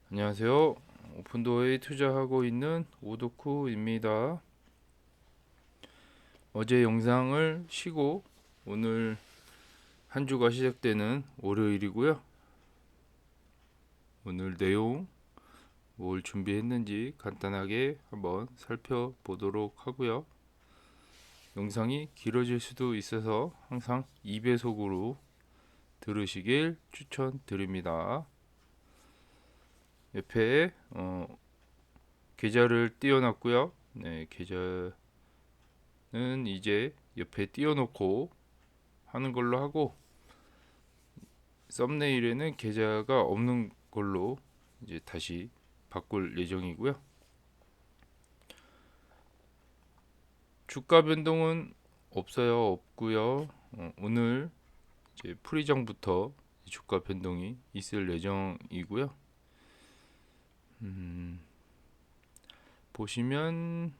안녕하세요. 오픈도어에 투자하고 있는 오도쿠입니다. 어제 영상을 쉬고 오늘 한 주가 시작되는 월요일이고요. 오늘 내용 뭘 준비했는지 간단하게 한번 살펴보도록 하고요. 영상이 길어질 수도 있어서 항상 2배속으로 들으시길 추천드립니다. 옆에 계좌를 띄워놨고요. 네, 계좌는 이제 옆에 띄워놓고 하는 걸로 하고, 썸네일에는 계좌가 없는 걸로 이제 다시 바꿀 예정이고요. 주가 변동은 없고요. 오늘 이제 풀이정부터 주가 변동이 있을 예정이고요. 보시면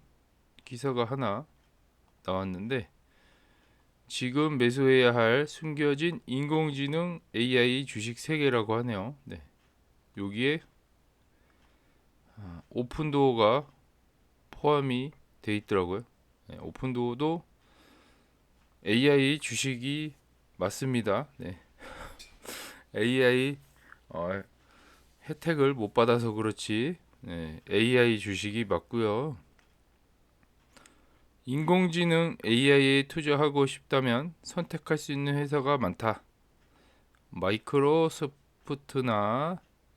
기사가 하나 나왔는데, 지금 매수해야 할 숨겨진 인공지능 AI 주식 3개라고 하네요. 네. 여기에 오픈도어가 포함이 돼 있더라고요. 네, 오픈도어도 AI 주식이 맞습니다. 네. AI 혜택을 못 받아서 그렇지, 네, AI 주식이 맞고요. 인공지능 AI에 투자하고 싶다면 선택할 수 있는 회사가 많다. 마이크로소프트나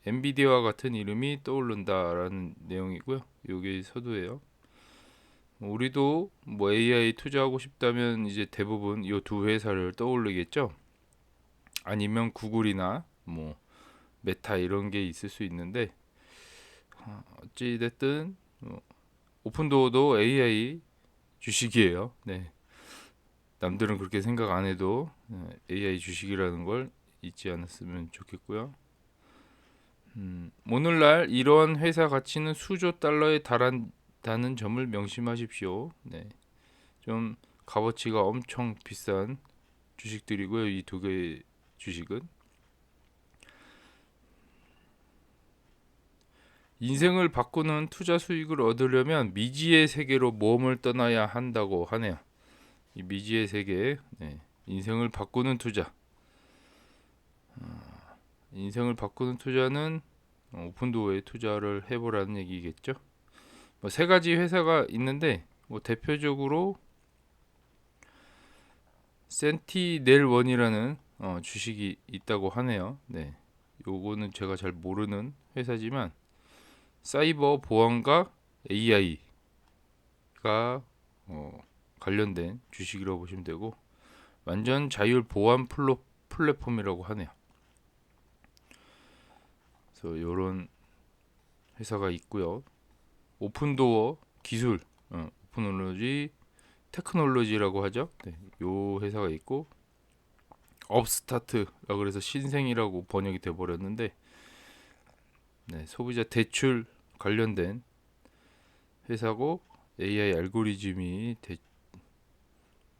엔비디아와 같은 이름이 떠오른다라는 내용이고요. 이게 서두예요. 우리도 뭐 AI 투자하고 싶다면 이제 대부분 이 두 회사를 떠올리겠죠. 아니면 구글이나 뭐 메타 이런 게 있을 수 있는데, 어찌 됐든 오픈도어도 AI 주식이에요. 네. 남들은 그렇게 생각 안 해도 AI 주식이라는 걸 잊지 않았으면 좋겠고요. 오늘날 이러한 회사 가치는 수조 달러에 달한다는 점을 명심하십시오. 네. 좀 값어치가 엄청 비싼 주식들이고요. 이 두 개의 주식은 인생을 바꾸는 투자 수익을 얻으려면 미지의 세계로 모험을 떠나야 한다고 하네요. 이 미지의 세계, 네. 인생을 바꾸는 투자. 인생을 바꾸는 투자는 오픈도어에 투자를 해보라는 얘기겠죠. 뭐 세 가지 회사가 있는데, 뭐 대표적으로 센티넬원이라는 주식이 있다고 하네요. 네, 요거는 제가 잘 모르는 회사지만 사이버 보안과 AI가 관련된 주식이라고 보시면 되고, 완전 자율 보안 플랫폼이라고 하네요. 그래서 이런 회사가 있고요. 오픈도어 기술, 오픈놀로지 테크놀로지라고 하죠. 네, 요 회사가 있고, 업스타트라고 그래서 신생이라고 번역이 돼 버렸는데, 네, 소비자 대출 관련된 회사고, AI 알고리즘이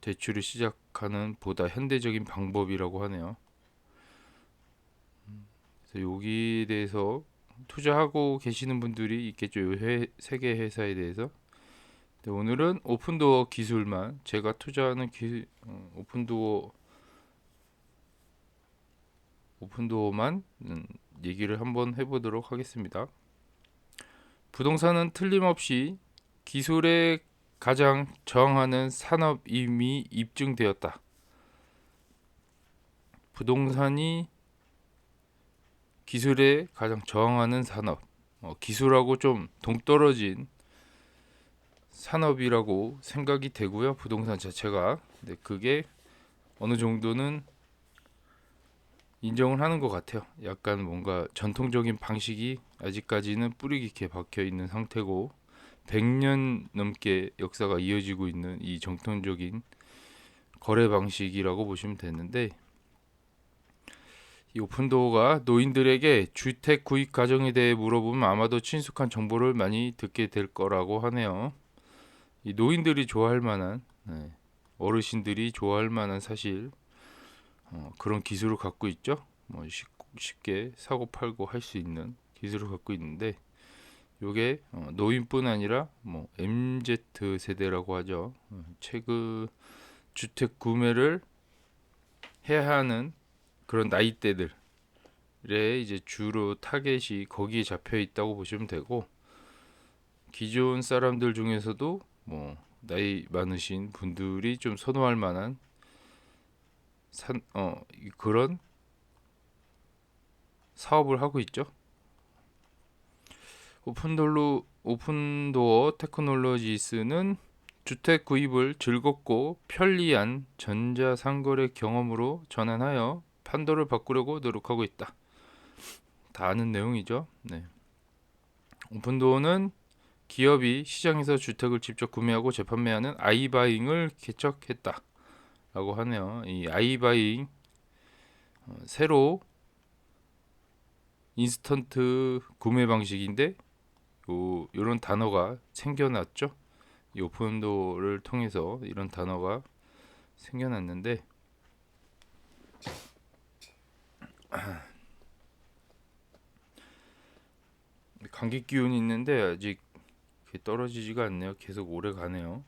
대출을 시작하는 보다 현대적인 방법이라고 하네요. 그래서 여기에 대해서 투자하고 계시는 분들이 있겠죠. 세계 회사에 대해서. 오늘은 오픈도어 기술만, 제가 투자하는 오픈도어만 얘기를 한번 해보도록 하겠습니다. 부동산은 틀림없이 기술에 가장 저항하는 산업임이 입증되었다. 부동산이 기술에 가장 저항하는 산업, 기술하고 좀 동떨어진 산업이라고 생각이 되고요. 부동산 자체가. 근데 그게 어느 정도는 인정을 하는 것 같아요. 약간 뭔가 전통적인 방식이 아직까지는 뿌리 깊게 박혀 있는 상태고, 100년 넘게 역사가 이어지고 있는 이 정통적인 거래 방식이라고 보시면 되는데, 이 오픈도어가 노인들에게 주택 구입 과정에 대해 물어보면 아마도 친숙한 정보를 많이 듣게 될 거라고 하네요. 이 노인들이 좋아할 만한, 네, 어르신들이 좋아할 만한 사실, 그런 기술을 갖고 있죠. 뭐 쉽게 사고 팔고 할 수 있는 기술을 갖고 있는데 요게 노인뿐 아니라 뭐 MZ 세대라고 하죠. 최근 주택 구매를 해야 하는 그런 나이대들에 이제 주로 타겟이 거기에 잡혀 있다고 보시면 되고, 기존 사람들 중에서도 뭐 나이 많으신 분들이 좀 선호할 만한 그런 사업을 하고 있죠. 오픈도어 테크놀로지스는 주택 구입을 즐겁고 편리한 전자상거래 경험으로 전환하여 판도를 바꾸려고 노력하고 있다. 다 아는 내용이죠. 네. 오픈도어는 기업이 시장에서 주택을 직접 구매하고 재판매하는 아이바잉을 개척했다 라고 하네요. 이 아이바잉, 새로 인스턴트 구매 방식인데 요런 단어가 생겨났죠. 이 오픈도어를 통해서 이런 단어가 생겨났는데, 감기 기운이 있는데 아직 떨어지지가 않네요. 계속 오래 가네요.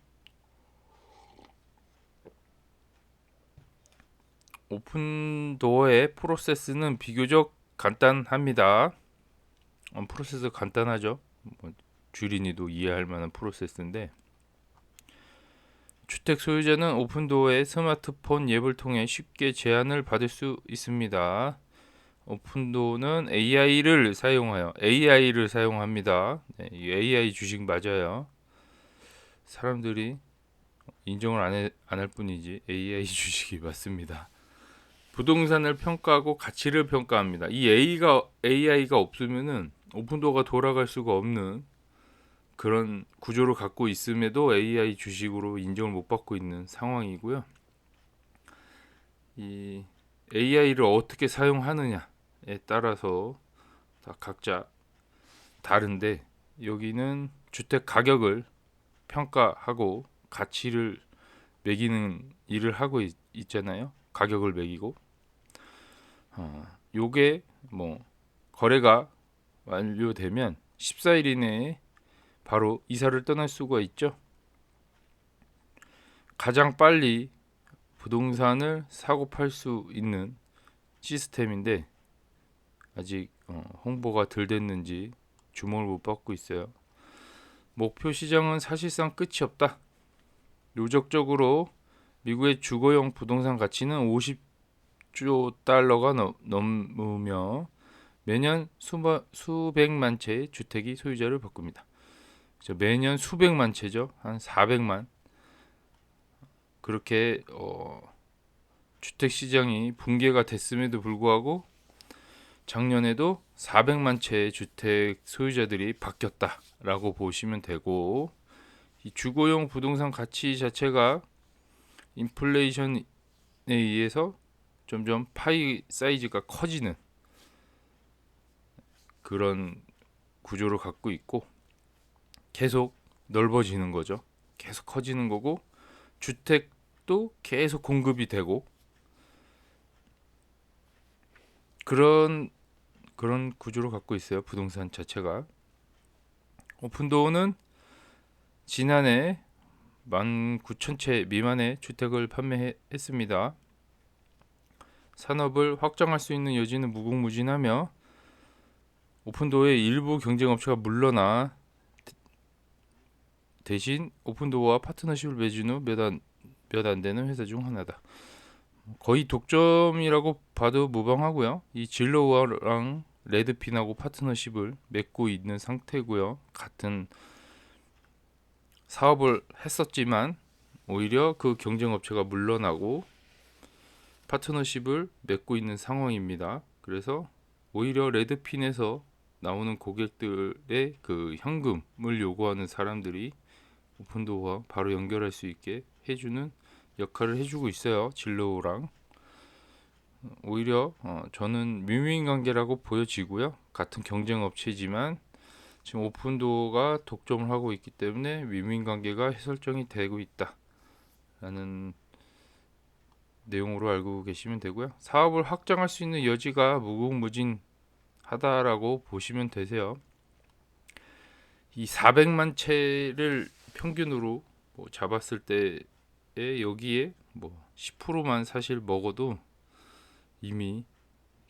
오픈도어의 프로세스는 비교적 간단합니다. 프로세스 간단하죠. 뭐 주린이도 이해할 만한 프로세스인데, 주택 소유자는 오픈도어의 스마트폰 앱을 통해 쉽게 제안을 받을 수 있습니다. 오픈도어는 AI를 사용합니다. 네, 이 AI 주식 맞아요. 사람들이 인정을 안 할 뿐이지 AI 주식이 맞습니다. 부동산을 평가하고 가치를 평가합니다. 이 AI가 없으면은 오픈도어가 돌아갈 수가 없는 그런 구조를 갖고 있음에도 AI 주식으로 인정을 못 받고 있는 상황이고요. 이 AI를 어떻게 사용하느냐에 따라서 다 각자 다른데, 여기는 주택 가격을 평가하고 가치를 매기는 일을 하고 있잖아요. 가격을 매기고 요게 뭐 거래가 완료되면 14일 이내에 바로 이사를 떠날 수가 있죠. 가장 빨리 부동산을 사고 팔 수 있는 시스템인데 아직 홍보가 덜 됐는지 주목을 못 받고 있어요. 목표 시장은 사실상 끝이 없다. 누적적으로 미국의 주거용 부동산 가치는 50조 달러가 넘으며 매년 수백만 채의 주택이 소유자를 바꿉니다. 매년 수백만 채죠. 한 400만. 그렇게 주택 시장이 붕괴가 됐음에도 불구하고 작년에도 400만 채의 주택 소유자들이 바뀌었다라고 보시면 되고, 이 주거용 부동산 가치 자체가 인플레이션에 의해서 점점 파이 사이즈가 커지는 그런 구조를 갖고 있고, 계속 넓어지는 거죠. 계속 커지는 거고, 주택도 계속 공급이 되고, 그런 구조를 갖고 있어요. 부동산 자체가. 오픈도어는 지난해 19,000채 미만의 주택을 판매했습니다. 산업을 확장할 수 있는 여지는 무궁무진하며 오픈도어의 일부 경쟁업체가 물러나 대신 오픈도어와 파트너십을 맺은 후 몇 안 되는 회사 중 하나다. 거의 독점이라고 봐도 무방하고요. 이 진로우랑 레드핀하고 파트너십을 맺고 있는 상태고요. 같은 사업을 했었지만 오히려 그 경쟁업체가 물러나고 파트너십을 맺고 있는 상황입니다. 그래서 오히려 레드핀에서 나오는 고객들의 그 현금을 요구하는 사람들이 오픈도어와 바로 연결할 수 있게 해주는 역할을 해주고 있어요. 진로우랑. 오히려 저는 윈윈 관계라고 보여지고요. 같은 경쟁 업체지만 지금 오픈도어가 독점을 하고 있기 때문에 윈윈 관계가 해설정이 되고 있다라는 내용으로 알고 계시면 되고요. 사업을 확장할 수 있는 여지가 무궁무진하다고 하다라고 보시면 되세요. 이 400만 채를 평균으로 뭐 잡았을 때에 여기에 뭐 10%만 사실 먹어도 이미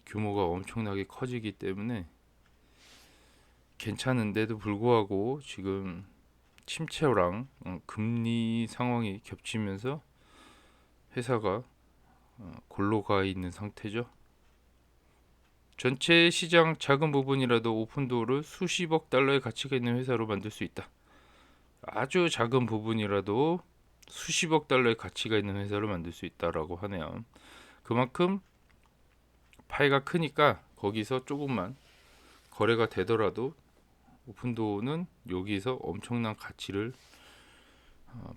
규모가 엄청나게 커지기 때문에 괜찮은데도 불구하고 지금 침체랑 금리 상황이 겹치면서 회사가 골로 가 있는 상태죠. 전체 시장 작은 부분이라도 오픈도어를 수십억 달러의 가치가 있는 회사로 만들 수 있다. 아주 작은 부분이라도 수십억 달러의 가치가 있는 회사로 만들 수 있다라고 하네요. 그만큼 파이가 크니까 거기서 조금만 거래가 되더라도 오픈도어는 여기서 엄청난 가치를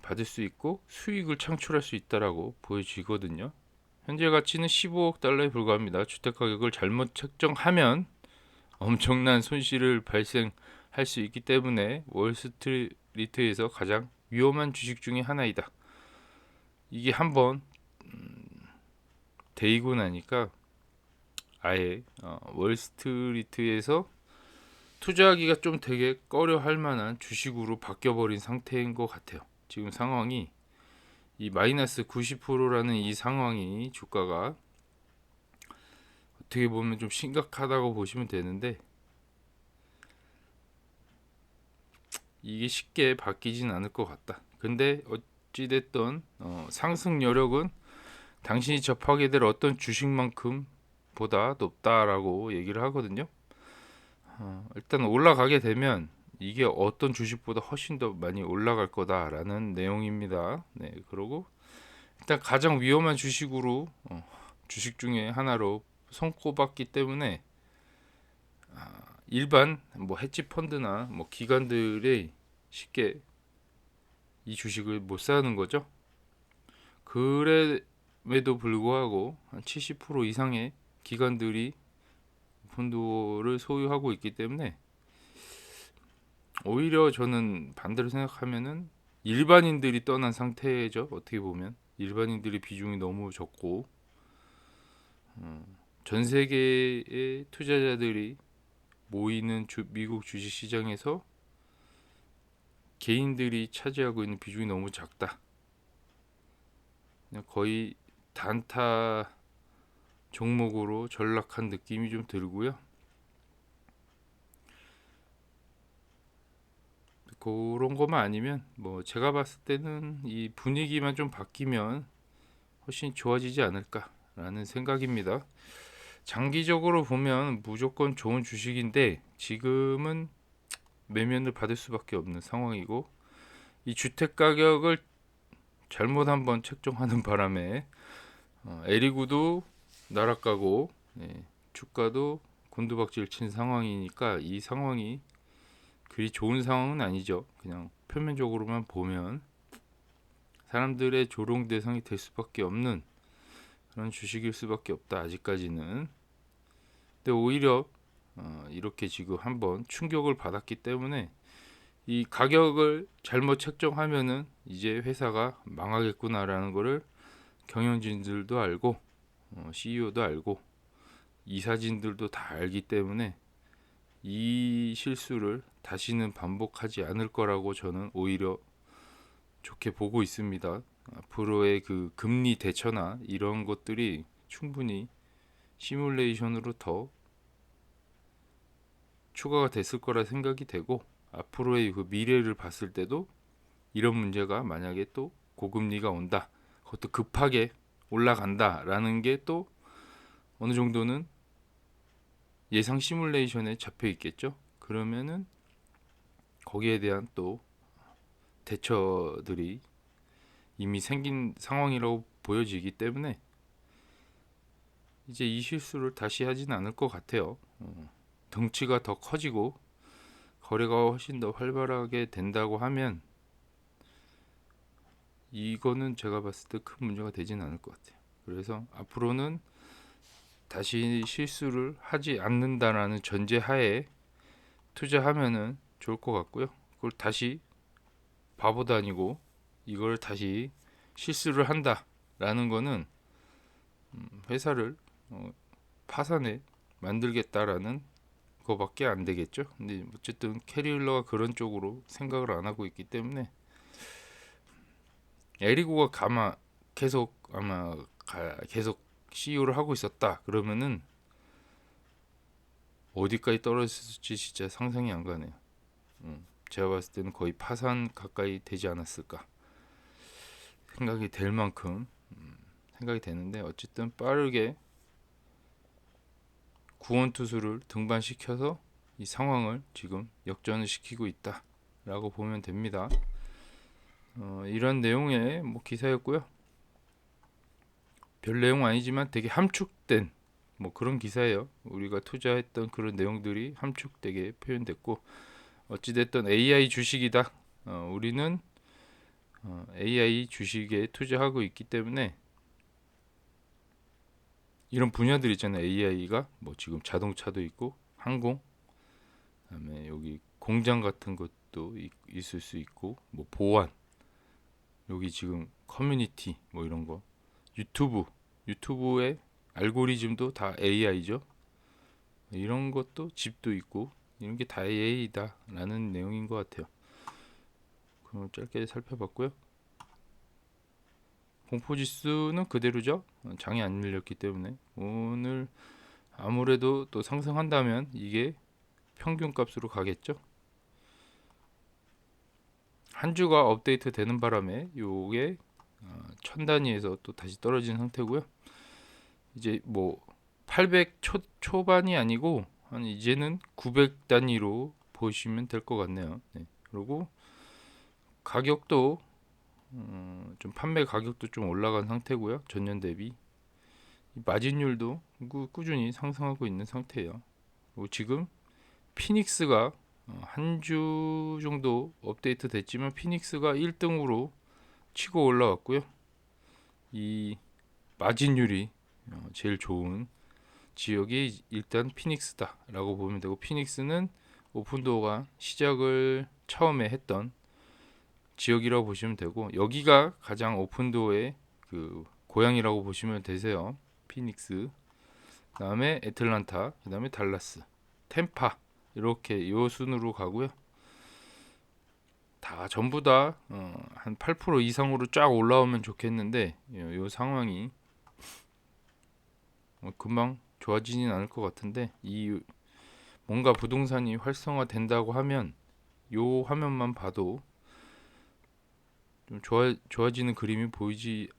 받을 수 있고 수익을 창출할 수 있다라고 보여지거든요. 현재 가치는 15억 달러에 불과합니다. 주택 가격을 잘못 책정하면 엄청난 손실을 발생할 수 있기 때문에 월스트리트에서 가장 위험한 주식 중에 하나이다. 이게 한번 데이고 나니까 아예 월스트리트에서 투자하기가 좀 되게 꺼려할 만한 주식으로 바뀌어버린 상태인 것 같아요. 지금 상황이 이 마이너스 90%라는 이 상황이 주가가 어떻게 보면 좀 심각하다고 보시면 되는데 이게 쉽게 바뀌진 않을 것 같다. 근데 어찌됐든 상승 여력은 당신이 접하게 될 어떤 주식만큼 보다 높다라고 얘기를 하거든요. 일단 올라가게 되면 이게 어떤 주식보다 훨씬 더 많이 올라갈 거다라는 내용입니다. 네, 그리고 일단 가장 위험한 주식으로 주식 중에 하나로 손꼽았기 때문에 일반 뭐 헤지 펀드나 뭐 기관들이 쉽게 이 주식을 못 사는 거죠. 그럼에도 불구하고 한 70% 이상의 기관들이 펀드를 소유하고 있기 때문에 오히려 저는 반대로 생각하면은 일반인들이 떠난 상태죠. 어떻게 보면 일반인들의 비중이 너무 적고 전 세계의 투자자들이 모이는 미국 주식 시장에서 개인들이 차지하고 있는 비중이 너무 작다. 그냥 거의 단타 종목으로 전락한 느낌이 좀 들고요. 그런 것만 아니면 뭐 제가 봤을 때는 이 분위기만 좀 바뀌면 훨씬 좋아지지 않을까라는 생각입니다. 장기적으로 보면 무조건 좋은 주식인데 지금은 매면을 받을 수밖에 없는 상황이고 이 주택 가격을 잘못 한번 책정하는 바람에 에리구도 날아가고 주가도 곤두박질 친 상황이니까 이 상황이 그리 좋은 상황은 아니죠. 그냥 표면적으로만 보면 사람들의 조롱 대상이 될 수밖에 없는 그런 주식일 수밖에 없다. 아직까지는. 근데 오히려 이렇게 지금 한번 충격을 받았기 때문에 이 가격을 잘못 책정하면은 이제 회사가 망하겠구나라는 거를 경영진들도 알고 CEO도 알고 이사진들도 다 알기 때문에 이 실수를 다시는 반복하지 않을 거라고 저는 오히려 좋게 보고 있습니다. 앞으로의 그 금리 대처나 이런 것들이 충분히 시뮬레이션으로 더 추가가 됐을 거라 생각이 되고 앞으로의 그 미래를 봤을 때도 이런 문제가 만약에 또 고금리가 온다. 그것도 급하게 올라간다라는 게 또 어느 정도는 예상 시뮬레이션에 잡혀 있겠죠. 그러면은 거기에 대한 또 대처들이 이미 생긴 상황이라고 보여지기 때문에 이제 이 실수를 다시 하진 않을 것 같아요. 덩치가 더 커지고 거래가 훨씬 더 활발하게 된다고 하면 이거는 제가 봤을 때 큰 문제가 되진 않을 것 같아요. 그래서 앞으로는 다시 실수를 하지 않는다라는 전제하에 투자하면은 좋을 것 같고요. 그걸 다시 바보도 아니고 이걸 다시 실수를 한다라는 거는 회사를 파산에 만들겠다라는 거밖에 안 되겠죠. 근데 어쨌든 캐리일러가 그런 쪽으로 생각을 안 하고 있기 때문에 에리고가 계속 계속 CEO를 하고 있었다 그러면은 어디까지 떨어졌을지 진짜 상상이 안 가네요. 제가 봤을 때는 거의 파산 가까이 되지 않았을까 생각이 될 만큼 생각이 되는데, 어쨌든 빠르게 구원 투수를 등반시켜서 이 상황을 지금 역전을 시키고 있다라고 보면 됩니다. 이런 내용의 뭐 기사였고요. 별 내용 아니지만 되게 함축된 뭐 그런 기사예요. 우리가 투자했던 그런 내용들이 함축되게 표현됐고, 어찌됐든 AI 주식이다. 우리는 AI 주식에 투자하고 있기 때문에 이런 분야들 있잖아요. AI가 뭐 지금 자동차도 있고 항공, 그다음에 여기 공장 같은 것도 있을 수 있고, 뭐 보안, 여기 지금 커뮤니티 뭐 이런 거, 유튜브의 알고리즘도 다 AI죠. 이런 것도 집도 있고 이런 게 다 AI다라는 내용인 것 같아요. 그럼 짧게 살펴봤고요. 공포지수는 그대로죠. 장이 안 밀렸기 때문에 오늘 아무래도 또 상승한다면 이게 평균값으로 가겠죠. 한 주가 업데이트 되는 바람에 요게 1000단위에서 또 다시 떨어진 상태고요. 이제 뭐 800 초반이 아니고 한 이제는 900 단위로 보시면 될 것 같네요. 네. 그리고 가격도 좀 판매 가격도 좀 올라간 상태고요. 전년 대비 마진율도 꾸준히 상승하고 있는 상태예요. 그리고 지금 피닉스가 한 주 정도 업데이트 됐지만 피닉스가 1등으로 치고 올라왔고요. 이 마진율이 제일 좋은 지역이 일단 피닉스다라고 보면 되고, 피닉스는 오픈도어가 시작을 처음에 했던 지역이라고 보시면 되고, 여기가 가장 오픈도어의 그 고향이라고 보시면 되세요. 피닉스, 그다음에 애틀란타, 그다음에 달라스, 템파, 이렇게 요 순으로 가고요. 다 전부 다 한 8% 이상으로 쫙 올라오면 좋겠는데, 요 상황이 금방 좋아지진 않을 것 같은데, 이 뭔가 부동산이 활성화된다고 하면 요 화면만 봐도 좀 좋아지는 그림이 보이지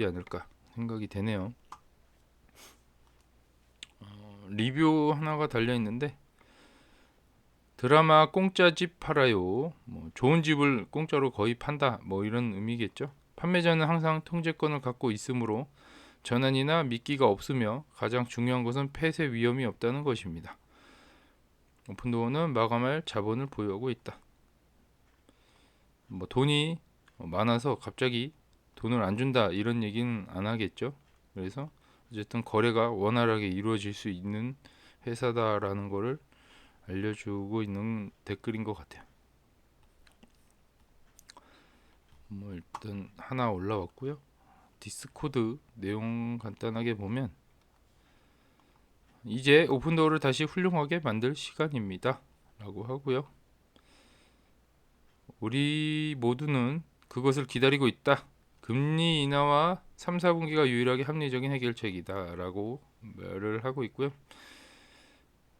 않을까 생각이 되네요. 리뷰 하나가 달려 있는데, 드라마 공짜 집 팔아요. 뭐 좋은 집을 공짜로 거의 판다. 뭐 이런 의미겠죠. 판매자는 항상 통제권을 갖고 있으므로 전환이나 미끼가 없으며 가장 중요한 것은 폐쇄 위험이 없다는 것입니다. 오픈도어는 마감할 자본을 보유하고 있다. 뭐 돈이 많아서 갑자기 돈을 안 준다 이런 얘기는 안 하겠죠. 그래서 어쨌든 거래가 원활하게 이루어질 수 있는 회사다라는 거를 알려주고 있는 댓글인 것 같아요. 뭐 일단 하나 올라왔고요. 디스코드 내용 간단하게 보면, 이제 오픈도어를 다시 훌륭하게 만들 시간입니다 라고 하고요. 우리 모두는 그것을 기다리고 있다. 금리 인하와 3, 4분기가 유일하게 합리적인 해결책이다 라고 말을 하고 있고요.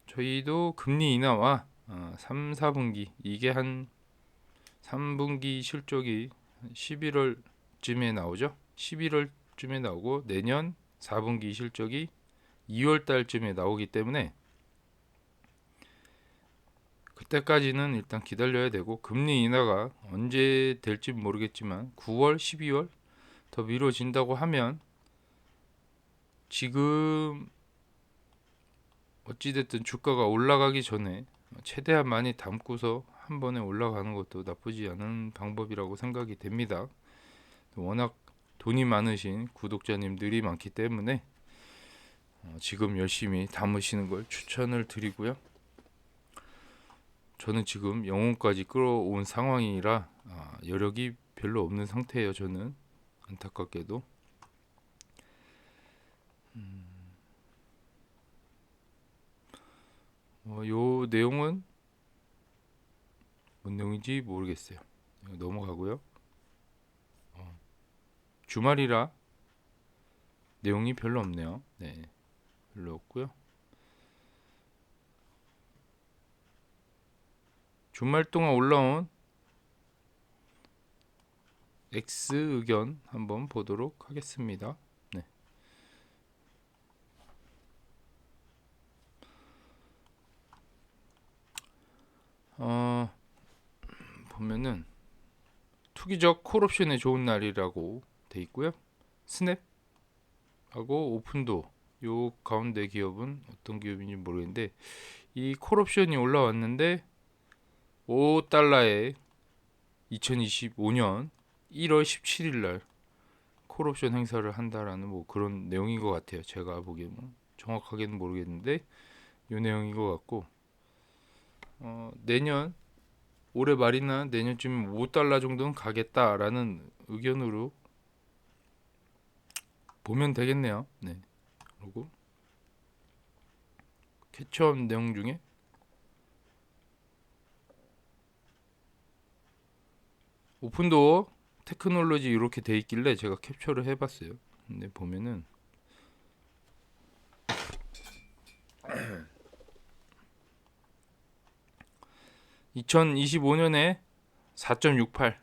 저희도 금리 인하와 3, 4분기, 이게 한 3분기 실적이 11월쯤에 나오죠. 11월쯤에 나오고 내년 4분기 실적이 2월 달쯤에 나오기 때문에 그때까지는 일단 기다려야 되고, 금리 인하가 언제 될지 모르겠지만 9월, 12월 더 미뤄진다고 하면 지금 어찌됐든 주가가 올라가기 전에 최대한 많이 담고서 한 번에 올라가는 것도 나쁘지 않은 방법이라고 생각이 됩니다. 워낙 돈이 많으신 구독자님들이 많기 때문에 지금 열심히 담으시는 걸 추천을 드리고요. 저는 지금 영혼까지 끌어온 상황이라 여력이 별로 없는 상태예요. 저는 안타깝게도. 요 내용은 뭔 내용인지 모르겠어요. 이거 넘어가고요. 주말이라 내용이 별로 없네요. 네, 별로 없고요. 주말 동안 올라온 X 의견 한번 보도록 하겠습니다. 네. 어, 보면은 투기적 콜옵션에 좋은 날이라고 돼 있고요. 스냅하고 오픈도 요 가운데 기업은 어떤 기업인지 모르겠는데 이 콜옵션이 올라왔는데 5달러에 2025년 1월 17일 날 콜옵션 행사를 한다라는 뭐 그런 내용인 것 같아요. 제가 보기에는 정확하게는 모르겠는데 요 내용인 것 같고 내년 올해 말이나 내년쯤 5달러 정도는 가겠다라는 의견으로 보면 되겠네요. 네. 그리고 캐치업 내용 중에 오픈도어 테크놀로지 이렇게 돼 있길래 제가 캡처를 해봤어요. 근데 보면은 2025년에 4.68,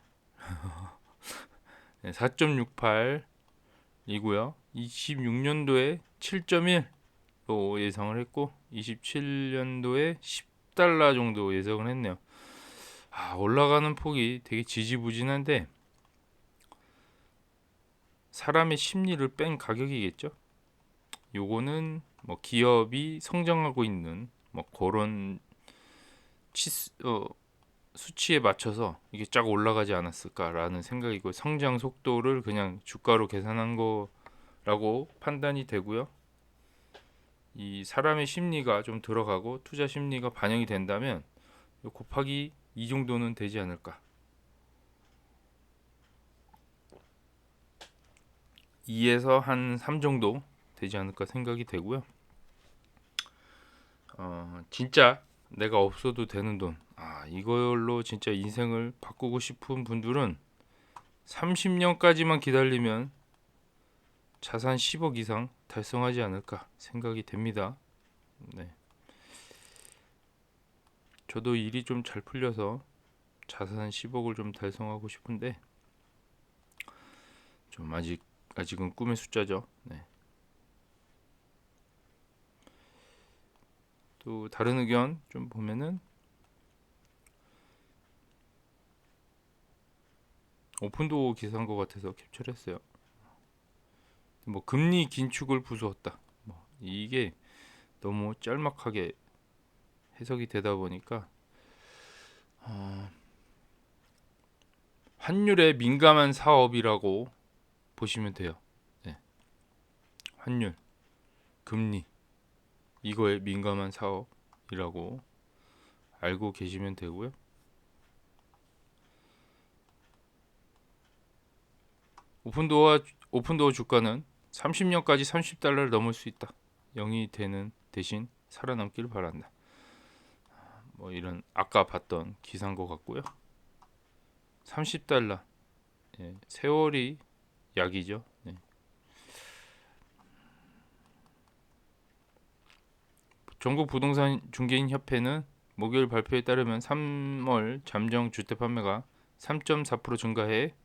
네, 4.68이고요. 26년도에 7.1로 예상을 했고 27년도에 10달러 정도 예상을 했네요. 올라가는 폭이 되게 지지부진한데 사람의 심리를 뺀 가격이겠죠. 요거는 뭐 기업이 성장하고 있는 뭐 그런 수치에 맞춰서 이게 쫙 올라가지 않았을까라는 생각이고 성장 속도를 그냥 주가로 계산한 거라고 판단이 되고요. 이 사람의 심리가 좀 들어가고 투자 심리가 반영이 된다면 곱하기 이 정도는 되지 않을까. 2에서 한 3 정도 되지 않을까 생각이 되고요. 진짜 내가 없어도 되는 돈, 이걸로 진짜 인생을 바꾸고 싶은 분들은 30년까지만 기다리면 자산 10억 이상 달성하지 않을까 생각이 됩니다. 네. 저도 일이 좀 잘 풀려서 자산 10억을 좀 달성하고 싶은데 좀 아직은 꿈의 숫자죠. 네. 또 다른 의견 좀 보면은 오픈도어 기사인 것 같아서 캡처를 했어요. 뭐 금리 긴축을 부수었다. 뭐 이게 너무 짤막하게 해석이 되다 보니까 환율에 민감한 사업이라고 보시면 돼요. 네. 환율, 금리 이거에 민감한 사업이라고 알고 계시면 되고요. 오픈도어 주가는 30년까지 30달러를 넘을 수 있다. 0이 되는 대신 살아남길 바란다. 뭐 이런 아까 봤던 기사인 것 같고요. 30달러. 예, 세월이 약이죠. 네. 전국 부동산 중개인 협회는 목요일 발표에 따르면 3월 잠정 주택 판매가 3.4% 증가해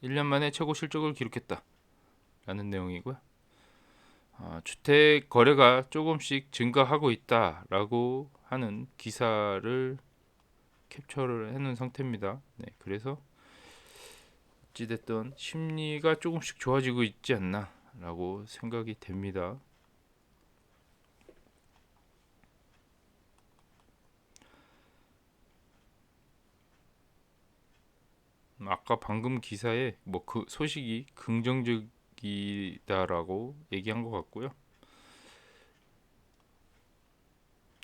1년 만에 최고 실적을 기록했다. 라는 내용이고요. 주택 거래가 조금씩 증가하고 있다라고 하는 기사를 캡처를 해놓은 상태입니다. 네, 그래서 어찌됐든 심리가 조금씩 좋아지고 있지 않나라고 생각이 됩니다. 아까 방금 기사에 뭐 그 소식이 긍정적이다라고 얘기한 것 같고요.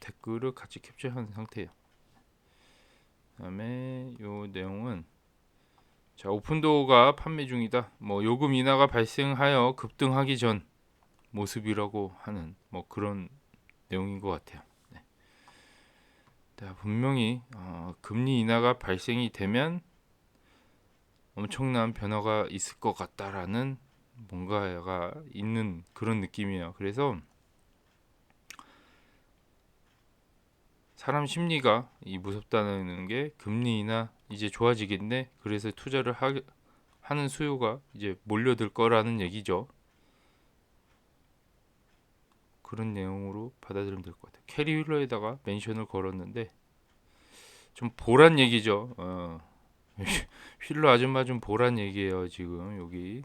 댓글을 같이 캡처한 상태예요. 그다음에 요 내용은 자 오픈도어가 판매 중이다. 뭐 요금 인하가 발생하여 급등하기 전 모습이라고 하는 뭐 그런 내용인 것 같아요. 네. 분명히 금리 인하가 발생이 되면 엄청난 변화가 있을 것 같다라는 뭔가가 있는 그런 느낌이에요. 그래서 사람 심리가 이 무섭다는 게 금리 인하 이제 좋아지겠네. 그래서 투자를 하는 수요가 이제 몰려들 거라는 얘기죠. 그런 내용으로 받아들이면 될 것 같아요. 캐리 힐러에다가 멘션을 걸었는데 좀 보란 얘기죠. 힐러 아줌마 좀 보란 얘기예요. 지금 여기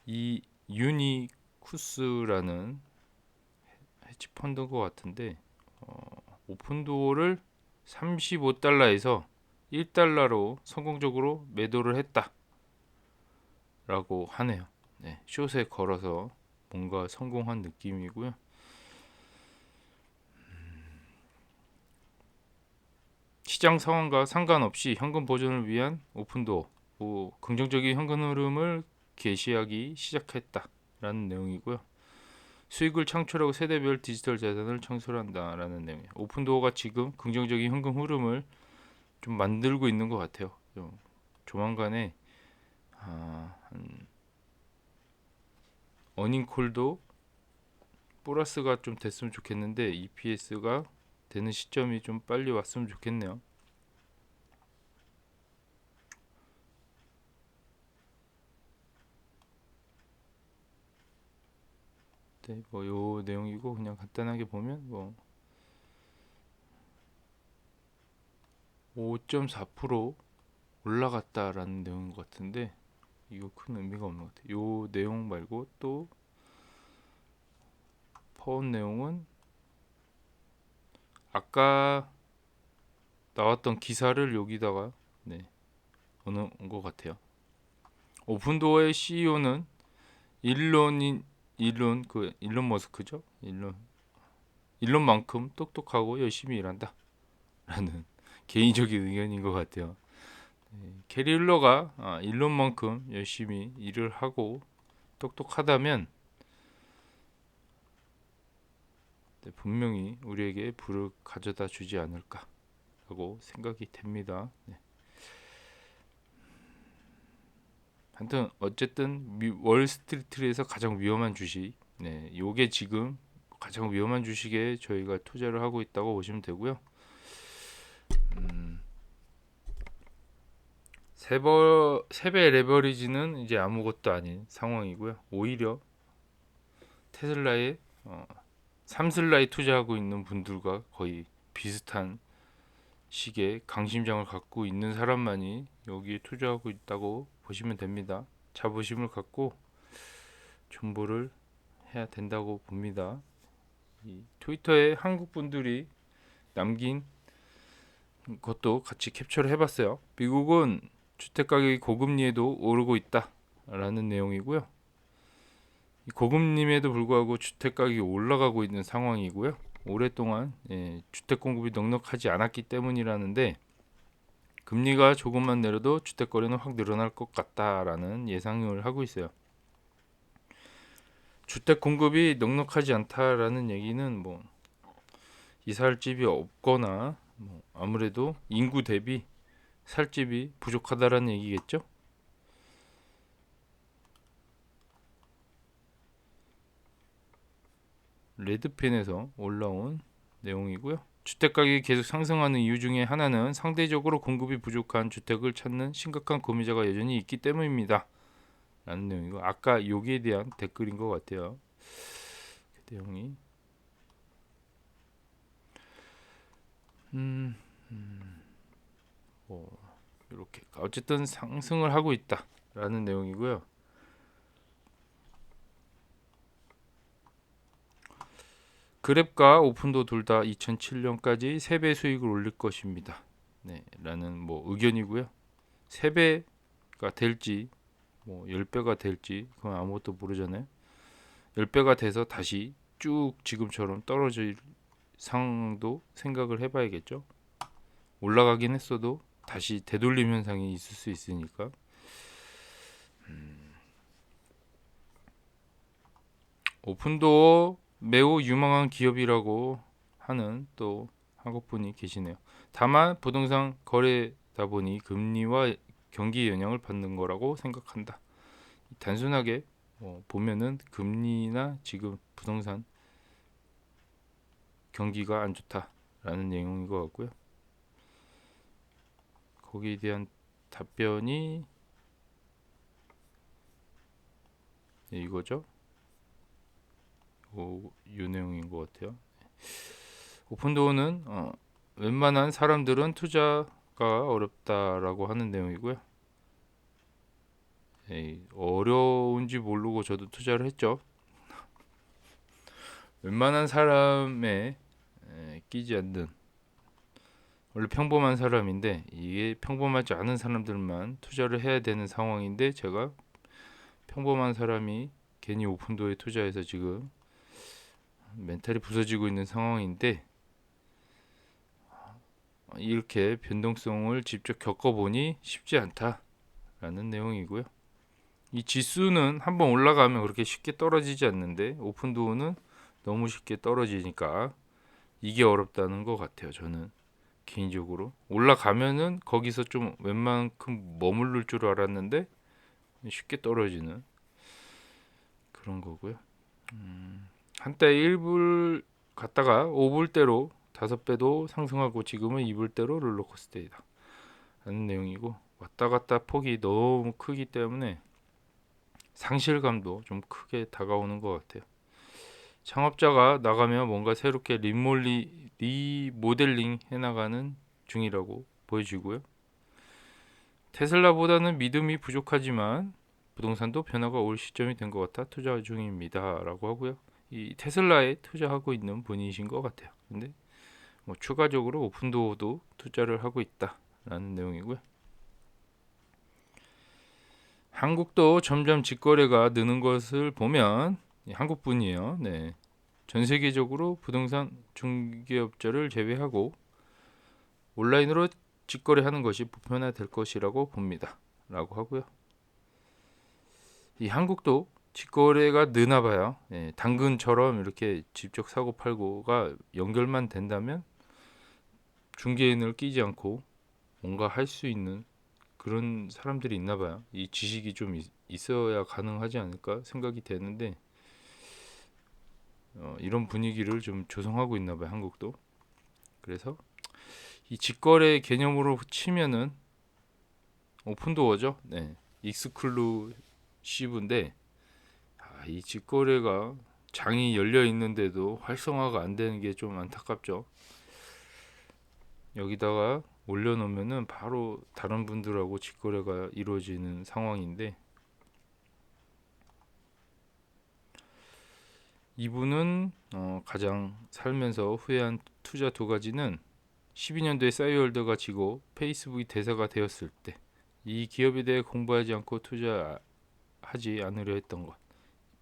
이 유니쿠스라는 헤지펀드인 것 같은데 오픈도어를 35달러에서 1달러로 성공적으로 매도를 했다라고 하네요. 네, 숏에 걸어서 뭔가 성공한 느낌이고요. 시장 상황과 상관없이 현금 보존을 위한 오픈도어, 긍정적인 현금 흐름을 개시하기 시작했다라는 내용이고요. 수익을 창출하고 세대별 디지털 자산을 창출한다라는 내용이에요. 오픈도어가 지금 긍정적인 현금 흐름을 좀 만들고 있는 것 같아요. 조만간에 어닝콜도 플러스가 좀 됐으면 좋겠는데 EPS가 되는 시점이 좀 빨리 왔으면 좋겠네요. 네, 뭐 요 내용이고 그냥 간단하게 보면 뭐 5.4% 올라갔다라는 내용인 것 같은데 이거 큰 의미가 없는 것 같아요. 요 내용 말고 또 퍼온 내용은 아까 나왔던 기사를 여기다가 넣은 것 같아요. 오픈도어의 CEO는 일론 머스크죠. 일론만큼 똑똑하고 열심히 일한다라는 개인적인 의견인 것 같아요. 캐리 힐러가 일론만큼 열심히 일을 하고 똑똑하다면 분명히 우리에게 부를 가져다 주지 않을까라고 생각이 됩니다. 하여튼 어쨌든 월스트리트에서 가장 위험한 주식, 요게 지금 가장 위험한 주식에 저희가 투자를 하고 있다고 보시면 되고요. 세배 레버리지는 이제 아무것도 아닌 상황이고요. 오히려 테슬라에 삼슬라에 투자하고 있는 분들과 거의 비슷한 식의 강심장을 갖고 있는 사람만이 여기에 투자하고 있다고 보시면 됩니다. 자부심을 갖고 정보를 해야 된다고 봅니다. 이 트위터에 한국 분들이 남긴 것도 같이 캡처를 해봤어요. 미국은 주택가격이 고금리에도 오르고 있다라는 내용이고요. 고금리에도 불구하고 주택가격이 올라가고 있는 상황이고요. 오랫동안 주택 공급이 넉넉하지 않았기 때문이라는데 금리가 조금만 내려도 주택 거래는 확 늘어날 것 같다라는 예상을 하고 있어요. 주택 공급이 넉넉하지 않다라는 얘기는 뭐 이사할 집이 없거나 아무래도 인구 대비 살 집이 부족하다라는 얘기겠죠. 레드펜에서 올라온 내용이고요. 주택 가격이 계속 상승하는 이유 중에 하나는 상대적으로 공급이 부족한 주택을 찾는 심각한 구매자가 여전히 있기 때문입니다. 라는 내용이고 아까 여기에 대한 댓글인 것 같아요. 그 내용이 이렇게 어쨌든 상승을 하고 있다라는 내용이고요. 그랩과 오픈도 둘 다 2007년까지 3배 수익을 올릴 것입니다. 라는 의견이고요. 3배가 될지 10배가 될지 그건 아무것도 모르잖아요. 10배가 돼서 다시 쭉 지금처럼 떨어질 상황도 생각을 해봐야겠죠. 올라가긴 했어도 다시 되돌림 현상이 있을 수 있으니까 오픈도어 매우 유망한 기업이라고 하는 또 한국분이 계시네요. 다만 부동산 거래다 보니 금리와 경기 영향을 받는 거라고 생각한다. 단순하게 보면은 금리나 지금 부동산 경기가 안 좋다라는 내용인 것 같고요. 거기에 대한 답변이 이거죠. 이 내용인 것 같아요. 오픈도어는 웬만한 사람들은 투자가 어렵다라고 하는 내용이고요. 어려운지 모르고 저도 투자를 했죠. 웬만한 사람에 끼지 않는 원래 평범한 사람인데 이게 평범하지 않은 사람들만 투자를 해야 되는 상황인데 제가 평범한 사람이 괜히 오픈도어에 투자해서 지금 멘탈이 부서지고 있는 상황인데 이렇게 변동성을 직접 겪어보니 쉽지 않다라는 내용이고요. 이 지수는 한번 올라가면 그렇게 쉽게 떨어지지 않는데 오픈도어는 너무 쉽게 떨어지니까 이게 어렵다는 것 같아요. 저는 개인적으로 올라가면은 거기서 좀 웬만큼 머무를 줄 알았는데 쉽게 떨어지는 그런 거고요. 한때 1불 갔다가 5불대로 5배도 상승하고 지금은 2불대로 롤러코스터이다 라는 내용이고 왔다 갔다 폭이 너무 크기 때문에 상실감도 좀 크게 다가오는 것 같아요. 창업자가 나가면 뭔가 새롭게 리모델링 해나가는 중이라고 보여지고요. 테슬라보다는 믿음이 부족하지만 부동산도 변화가 올 시점이 된 것 같아 투자 중입니다 라고 하고요. 이 테슬라에 투자하고 있는 분이신 것 같아요. 근데 추가적으로 오픈도어도 투자를 하고 있다라는 내용이고요. 한국도 점점 직거래가 느는 것을 보면 한국뿐이에요. 네. 전 세계적으로 부동산 중개업자를 제외하고 온라인으로 직거래하는 것이 보편화될 것이라고 봅니다. 라고 하고요. 이 한국도 직거래가 느나 봐요. 예, 당근처럼 이렇게 직접 사고 팔고가 연결만 된다면 중개인을 끼지 않고 뭔가 할 수 있는 그런 사람들이 있나 봐요. 이 지식이 좀 있어야 가능하지 않을까 생각이 되는데 이런 분위기를 좀 조성하고 있나 봐요. 한국도. 그래서 이 직거래 개념으로 치면은 오픈도어죠. 네. 익스클루시브인데 이 직거래가 장이 열려 있는데도 활성화가 안 되는 게 좀 안타깝죠. 여기다가 올려놓으면은 바로 다른 분들하고 직거래가 이루어지는 상황인데 이분은 가장 살면서 후회한 투자 두 가지는 12년도에 싸이월드가 지고 페이스북이 대사가 되었을 때 이 기업에 대해 공부하지 않고 투자하지 않으려 했던 것,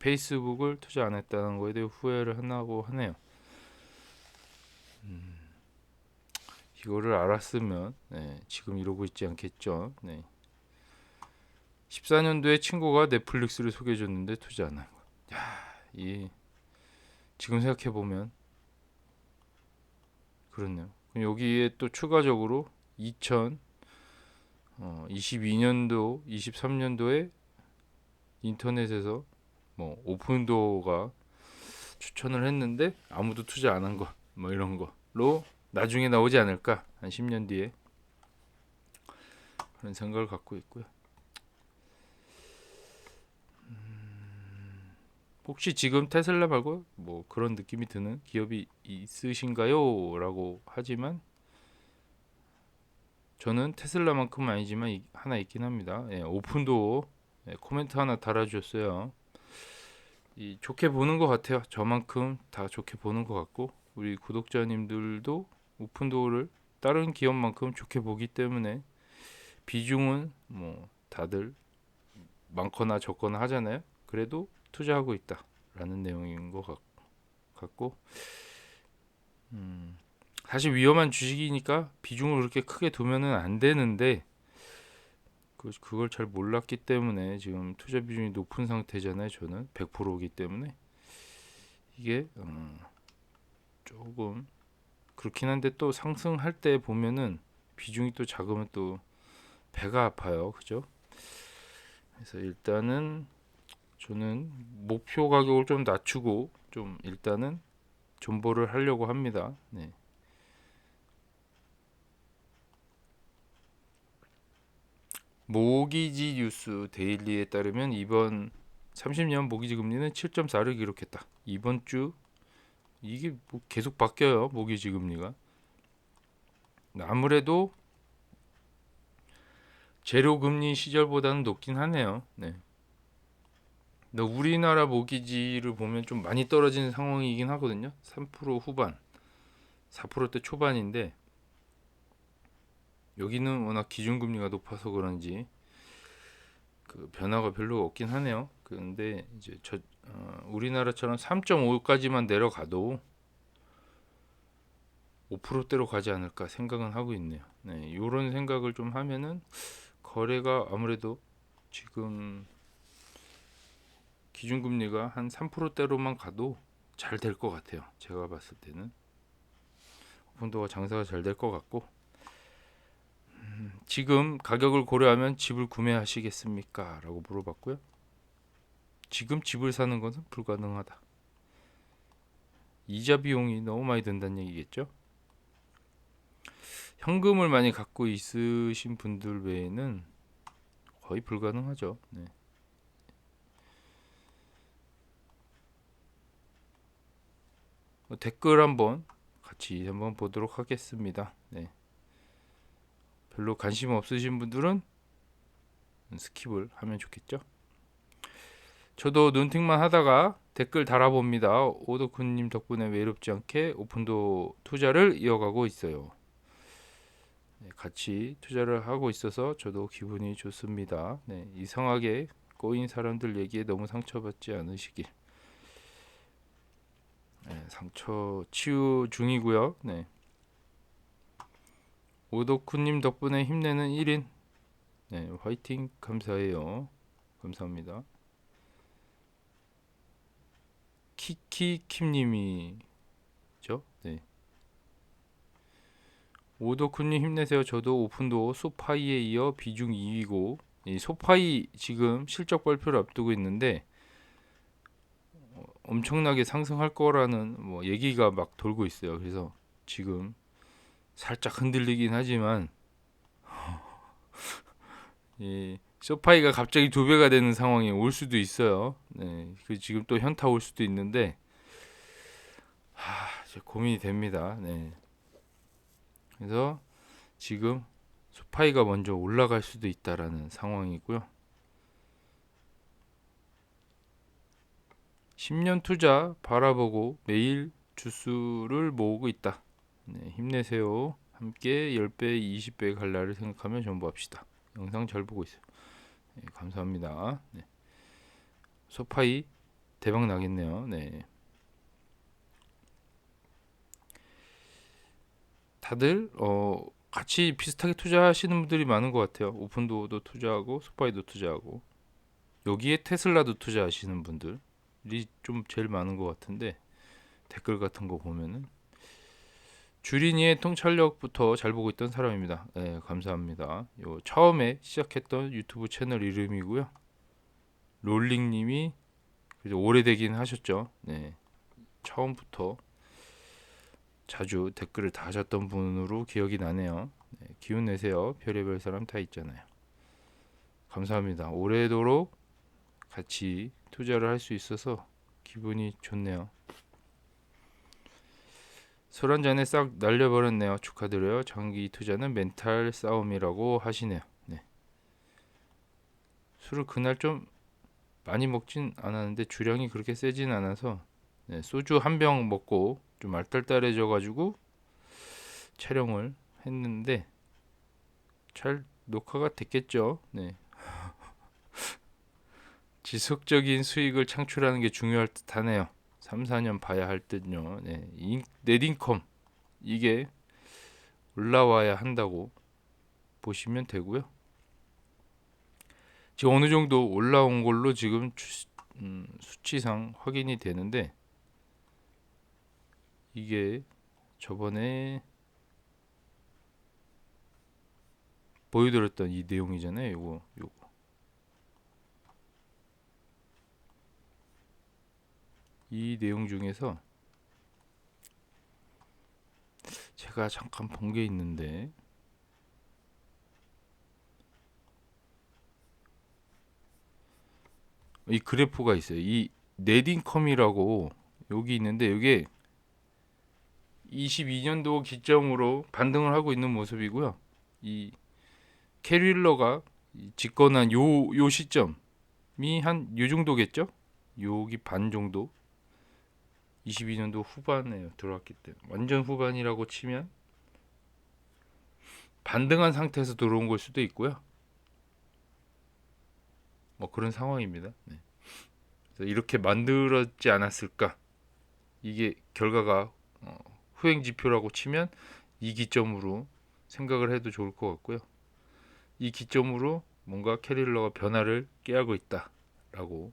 페이스북을 투자 안 했다는 거에 대해 후회를 한다고 하네요. 이거를 알았으면 지금 이러고 있지 않겠죠. 네. 14년도에 친구가 넷플릭스를 소개해줬는데 투자 안 한 거. 지금 생각해 보면 그렇네요. 그럼 여기에 또 추가적으로 2022년도, 23년도에 인터넷에서 오픈도어가 추천을 했는데 아무도 투자 안 한 거, 이런 거로 나중에 나오지 않을까 한 10년 뒤에 그런 생각을 갖고 있고요. 혹시 지금 테슬라 말고 그런 느낌이 드는 기업이 있으신가요? 라고 하지만 저는 테슬라만큼은 아니지만 하나 있긴 합니다. 오픈도어 코멘트 하나 달아주셨어요. 좋게 보는 것 같아요. 저만큼 다 좋게 보는 것 같고 우리 구독자님들도 오픈도어를 다른 기업만큼 좋게 보기 때문에 비중은 다들 많거나 적거나 하잖아요. 그래도 투자하고 있다라는 내용인 것 같고 사실 위험한 주식이니까 비중을 그렇게 크게 두면은 안 되는데 그걸 잘 몰랐기 때문에 지금 투자 비중이 높은 상태잖아요. 저는 100%이기 때문에 이게 조금 그렇긴 한데 또 상승할 때 보면은 비중이 또 작으면 또 배가 아파요. 그죠? 그래서 일단은 저는 목표 가격을 좀 낮추고 좀 일단은 존버를 하려고 합니다. 네. 모기지 뉴스 데일리에 따르면 이번 30년 모기지 금리는 7.4를 기록했다. 이번 주 이게 뭐 계속 바뀌어요. 모기지 금리가. 아무래도 제로 금리 시절보다는 높긴 하네요. 네. 근데 우리나라 모기지를 보면 좀 많이 떨어지는 상황이긴 하거든요. 3% 후반, 4%대 초반인데 여기는 워낙 기준금리가 높아서 그런지 그 변화가 별로 없긴 하네요. 근데 이제 우리나라처럼 3.5까지만 내려가도 5%대로 가지 않을까 생각은 하고 있네요. 네, 이런 생각을 좀 하면은 거래가 아무래도 지금 기준금리가 한 3%대로만 가도 잘 될 것 같아요. 제가 봤을 때는 오픈도가 장사가 잘 될 것 같고 지금 가격을 고려하면 집을 구매하시겠습니까? 라고 물어봤고요. 지금 집을 사는 것은 불가능하다. 이자 비용이 너무 많이 든다는 얘기겠죠. 현금을 많이 갖고 있으신 분들 외에는 거의 불가능하죠. 네. 댓글 같이 한번 보도록 하겠습니다. 네. 별로 관심 없으신 분들은 스킵을 하면 좋겠죠. 저도 눈팅만 하다가 댓글 달아봅니다. 오덕후님 덕분에 외롭지 않게 오픈도 투자를 이어가고 있어요. 네, 같이 투자를 하고 있어서 저도 기분이 좋습니다. 네, 이상하게 꼬인 사람들 얘기에 너무 상처받지 않으시길. 네, 상처 치유 중이고요. 네. 오덕후님 덕분에 힘내는 1인. 네, 화이팅 감사해요. 감사합니다. 키키킴님이죠. 네. 오덕후님 힘내세요. 저도 오픈도 소파이에 이어 비중 2위고 이 소파이 지금 실적 발표를 앞두고 있는데 엄청나게 상승할 거라는 뭐 얘기가 막 돌고 있어요. 그래서 지금 살짝 흔들리긴 하지만 이 소파이가 갑자기 2배가 되는 상황이 올 수도 있어요. 네, 그 지금 또 현타 올 수도 있는데 고민이 됩니다. 네. 그래서 지금 소파이가 먼저 올라갈 수도 있다라는 상황이고요. 10년 투자 바라보고 매일 주수를 모으고 있다. 네, 힘내세요. 함께 10배, 20배 갈 날을 생각하며 전부합시다. 영상 잘 보고 있어요. 네, 감사합니다. 네. 소파이 대박 나겠네요. 네. 다들 같이 비슷하게 투자하시는 분들이 많은 것 같아요. 오픈도어도 투자하고 소파이도 투자하고 여기에 테슬라도 투자하시는 분들이 좀 제일 많은 것 같은데 댓글 같은 거 보면은 주린이의 통찰력부터 잘 보고 있던 사람입니다. 네, 감사합니다. 요 처음에 시작했던 유튜브 채널 이름이고요. 롤링님이 오래되긴 하셨죠. 네, 처음부터 자주 댓글을 다셨던 분으로 기억이 나네요. 네, 기운 내세요. 별의별 사람 다 있잖아요. 감사합니다. 오래도록 같이 투자를 할 수 있어서 기분이 좋네요. 술 한 잔에 싹 날려버렸네요. 축하드려요. 장기 투자는 멘탈 싸움이라고 하시네요. 네. 술을 그날 좀 많이 먹진 않았는데 주량이 그렇게 세진 않아서 네, 소주 한 병 먹고 좀 알딸딸해져 가지고 촬영을 했는데 잘 녹화가 됐겠죠. 네. 지속적인 수익을 창출하는 게 중요할 듯하네요. 3, 4년 봐야 할 듯요. 네. 넷인컴 이게 올라와야 한다고 보시면 되고요. 지금 어느 정도 올라온 걸로 지금 수치상 확인이 되는데 이게 저번에 보여드렸던 이 내용이잖아요. 요거 이 내용 중에서 제가 잠깐 본 게 있는데, 이 그래프가 있어요. 이 넷인컴이라고 여기 있는데, 이게 22년도 기점으로 반등을 하고 있는 모습이고요. 이 캐릴러가 집권한 요 시점이 한 요 정도겠죠? 여기 반 정도. 22년도 후반에 들어왔기 때문에 완전 후반이라고 치면 반등한 상태에서 들어온 걸 수도 있고요. 뭐 그런 상황입니다. 네. 그래서 이렇게 만들었지 않았을까? 이게 결과가 후행 지표라고 치면 이 기점으로 생각을 해도 좋을 것 같고요. 이 기점으로 뭔가 캐릴러가 변화를 꾀하고 있다라고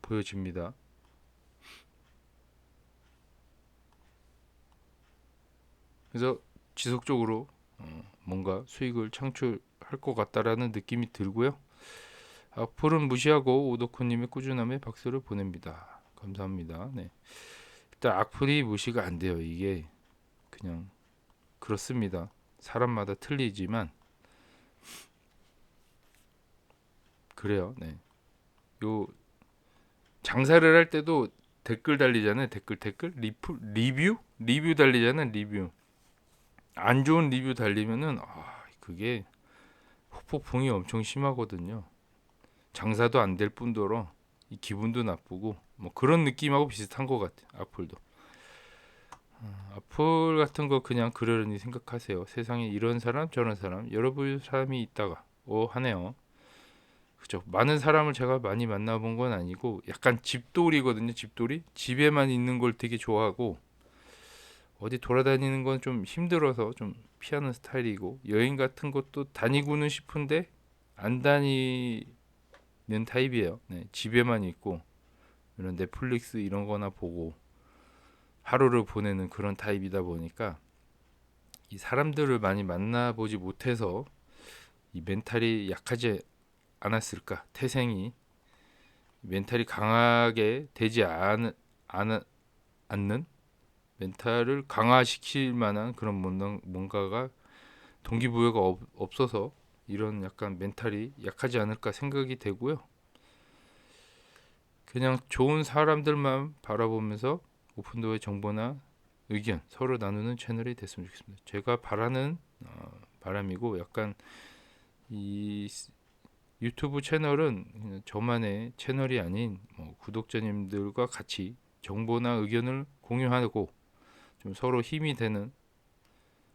보여집니다. 그래서 지속적으로 뭔가 수익을 창출할 것 같다라는 느낌이 들고요. 악플은 무시하고 오덕후님의 꾸준함에 박수를 보냅니다. 감사합니다. 네. 일단 악플이 무시가 안 돼요. 이게 그냥 그렇습니다. 사람마다 틀리지만 그래요. 네. 요 장사를 할 때도 댓글 달리잖아요. 댓글 리뷰 달리잖아요. 리뷰. 안 좋은 리뷰 달리면은 그게 후폭풍이 엄청 심하거든요. 장사도 안 될 뿐더러 이 기분도 나쁘고 뭐 그런 느낌하고 비슷한 것 같아요. 악플도. 악플 같은 거 그냥 그러려니 생각하세요. 세상에 이런 사람 저런 사람 여러 부류의 사람이 있다가 하네요. 그죠. 많은 사람을 제가 많이 만나본 건 아니고 약간 집돌이거든요. 집돌이. 집에만 있는 걸 되게 좋아하고 어디 돌아다니는 건 좀 힘들어서 좀 피하는 스타일이고, 여행 같은 것도 다니고는 싶은데 안 다니는 타입이에요. 네, 집에만 있고 이런 넷플릭스 이런 거나 보고 하루를 보내는 그런 타입이다 보니까 이 사람들을 많이 만나보지 못해서 이 멘탈이 약하지 않았을까. 태생이 멘탈이 강하게 되지 않는, 멘탈을 강화시킬 만한 그런 뭔가가 동기부여가 없어서 이런 약간 멘탈이 약하지 않을까 생각이 되고요. 그냥 좋은 사람들만 바라보면서 오픈도어의 정보나 의견 서로 나누는 채널이 됐으면 좋겠습니다. 제가 바라는 바람이고, 약간 이 유튜브 채널은 저만의 채널이 아닌 구독자님들과 같이 정보나 의견을 공유하고 좀 서로 힘이 되는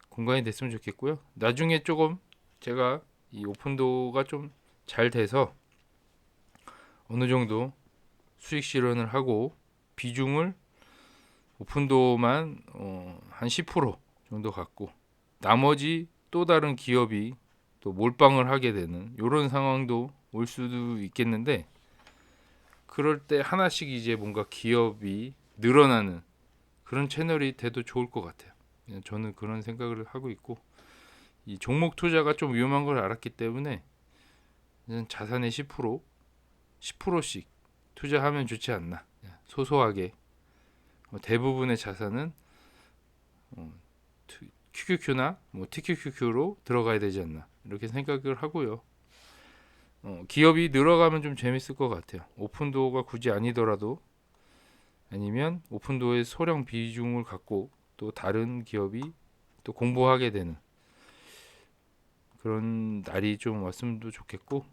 공간이 됐으면 좋겠고요. 나중에 조금 제가 이 오픈도어가 좀 잘 돼서 어느 정도 수익 실현을 하고 비중을 오픈도어만 한 10% 정도 갖고 나머지 또 다른 기업이 또 몰빵을 하게 되는 이런 상황도 올 수도 있겠는데, 그럴 때 하나씩 이제 뭔가 기업이 늘어나는 그런 채널이 돼도 좋을 것 같아요. 저는 그런 생각을 하고 있고, 이 종목 투자가 좀 위험한 걸 알았기 때문에 자산의 10%씩 투자하면 좋지 않나. 소소하게 대부분의 자산은 QQQ나 TQQQ로 들어가야 되지 않나 이렇게 생각을 하고요. 기업이 늘어가면 좀 재밌을 것 같아요. 오픈도어가 굳이 아니더라도, 아니면 오픈도어의 소량 비중을 갖고 또 다른 기업이 또 공부하게 되는 그런 날이 좀 왔으면 좋겠고,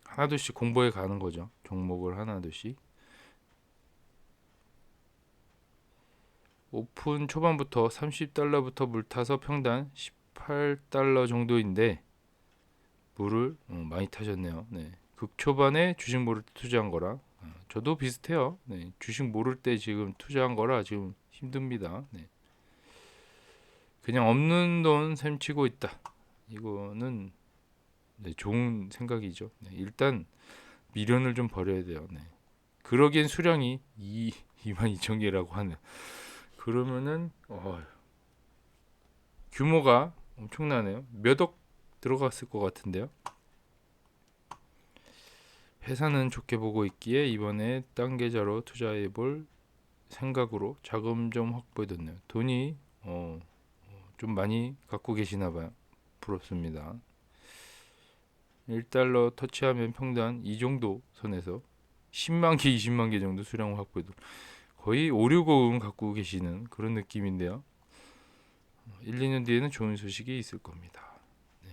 하나둘씩 공부해 가는 거죠. 종목을 하나둘씩. 오픈 초반부터 30달러부터 물 타서 평단 18달러 정도인데 물을 많이 타셨네요. 네. 극초반에 주식 모를 때 투자한 거라 저도 비슷해요. 네. 주식 모를 때 지금 투자한 거라 지금 힘듭니다. 네. 그냥 없는 돈 셈치고 있다. 이거는 좋은 생각이죠. 네. 일단 미련을 좀 버려야 돼요. 네. 그러기엔 수량이 22,000개라고 하는 그러면은 규모가 엄청나네요. 몇 억 들어갔을 것 같은데요. 회사는 좋게 보고 있기에 이번에 딴 계좌로 투자해볼 생각으로 자금 좀 확보해뒀네요. 돈이 좀 많이 갖고 계시나 봐요. 부럽습니다. 1달러 터치하면 평단 이 정도 선에서 10만 개, 20만 개 정도 수량을 확보해도 거의 5, 6억은 갖고 계시는 그런 느낌인데요. 1, 2년 뒤에는 좋은 소식이 있을 겁니다. 네.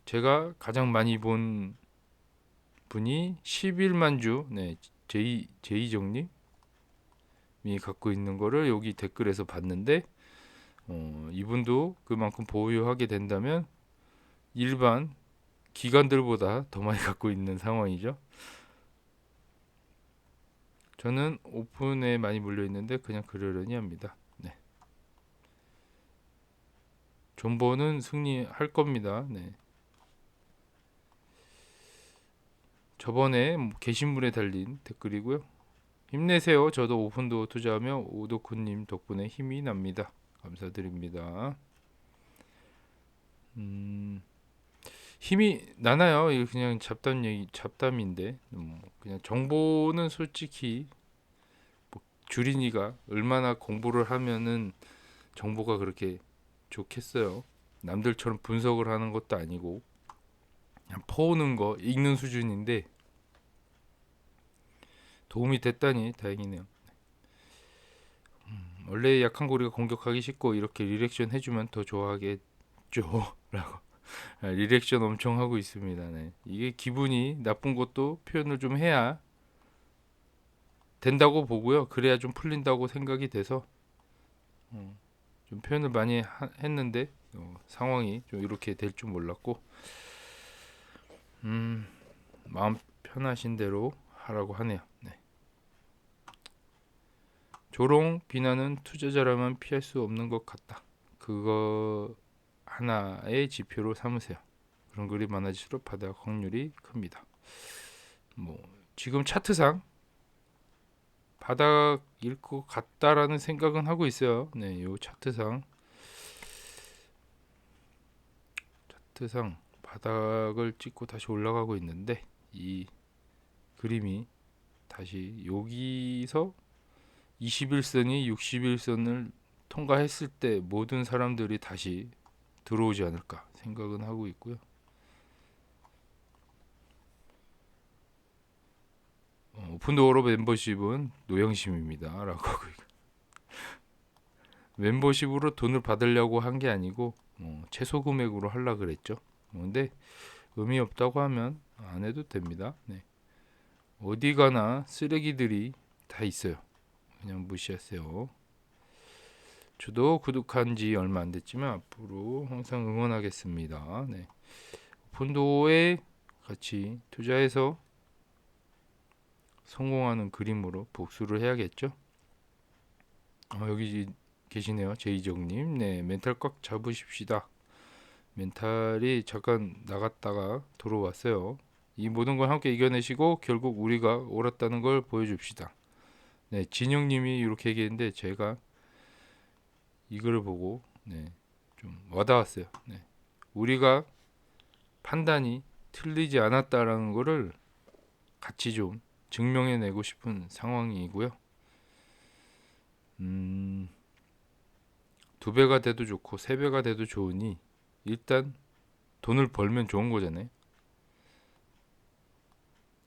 제가 가장 많이 본 분이 11만 주, 네, 제이정님이 갖고 있는 거를 여기 댓글에서 봤는데, 이분도 그만큼 보유하게 된다면 일반 기관들보다 더 많이 갖고 있는 상황이죠. 저는 오픈에 많이 물려 있는데 그냥 그러려니 합니다. 네. 존버는 승리할 겁니다. 네. 저번에 게시물에 달린 댓글이고요. 힘내세요. 저도 오픈도 투자하며 오도쿠님 덕분에 힘이 납니다. 감사드립니다. 힘이 나나요? 이거 그냥 잡담인데 그냥 정보는 솔직히 주린이가 얼마나 공부를 하면은 정보가 그렇게 좋겠어요. 남들처럼 분석을 하는 것도 아니고 그냥 퍼오는 거 읽는 수준인데 도움이 됐다니 다행이네요. 원래 약한 고리가 공격하기 쉽고 이렇게 리액션 해주면 더 좋아하겠죠. 라고 리액션 엄청 하고 있습니다. 네. 이게 기분이 나쁜 것도 표현을 좀 해야 된다고 보고요. 그래야 좀 풀린다고 생각이 돼서 좀 표현을 많이 했는데 상황이 좀 이렇게 될 줄 몰랐고 마음 편하신 대로 하라고 하네요. 네. 조롱 비난은 투자자라면 피할 수 없는 것 같다. 그거 하나의 지표로 삼으세요. 그런 글이 많아질수록 바닥 확률이 큽니다. 뭐 지금 차트상 바닥일 것 같다라는 생각은 하고 있어요. 네, 요 차트상 바닥을 찍고 다시 올라가고 있는데 이 그림이 다시 여기서 21선이 61선을 통과했을 때 모든 사람들이 다시 들어오지 않을까 생각은 하고 있고요. 오픈도어로 멤버십은 노영심입니다. 라고 멤버십으로 돈을 받으려고 한 게 아니고 최소 금액으로 하려고 그랬죠. 근데 의미 없다고 하면 안 해도 됩니다. 네. 어디 가나 쓰레기들이 다 있어요. 그냥 무시하세요. 저도 구독한 지 얼마 안 됐지만 앞으로 항상 응원하겠습니다. 네. 오픈도어에 같이 투자해서 성공하는 그림으로 복수를 해야겠죠. 여기 계시네요. 제이정님. 네, 멘탈 꽉 잡으십시다. 멘탈이 잠깐 나갔다가 들어왔어요. 이 모든 걸 함께 이겨내시고 결국 우리가 옳았다는 걸 보여줍시다. 네, 진영님이 이렇게 얘기했는데 제가 이거를 보고 좀 와닿았어요. 네, 우리가 판단이 틀리지 않았다라는 거를 같이 좀 증명해내고 싶은 상황이고요. 2배가 돼도 좋고 3배가 돼도 좋으니 일단 돈을 벌면 좋은 거잖아요.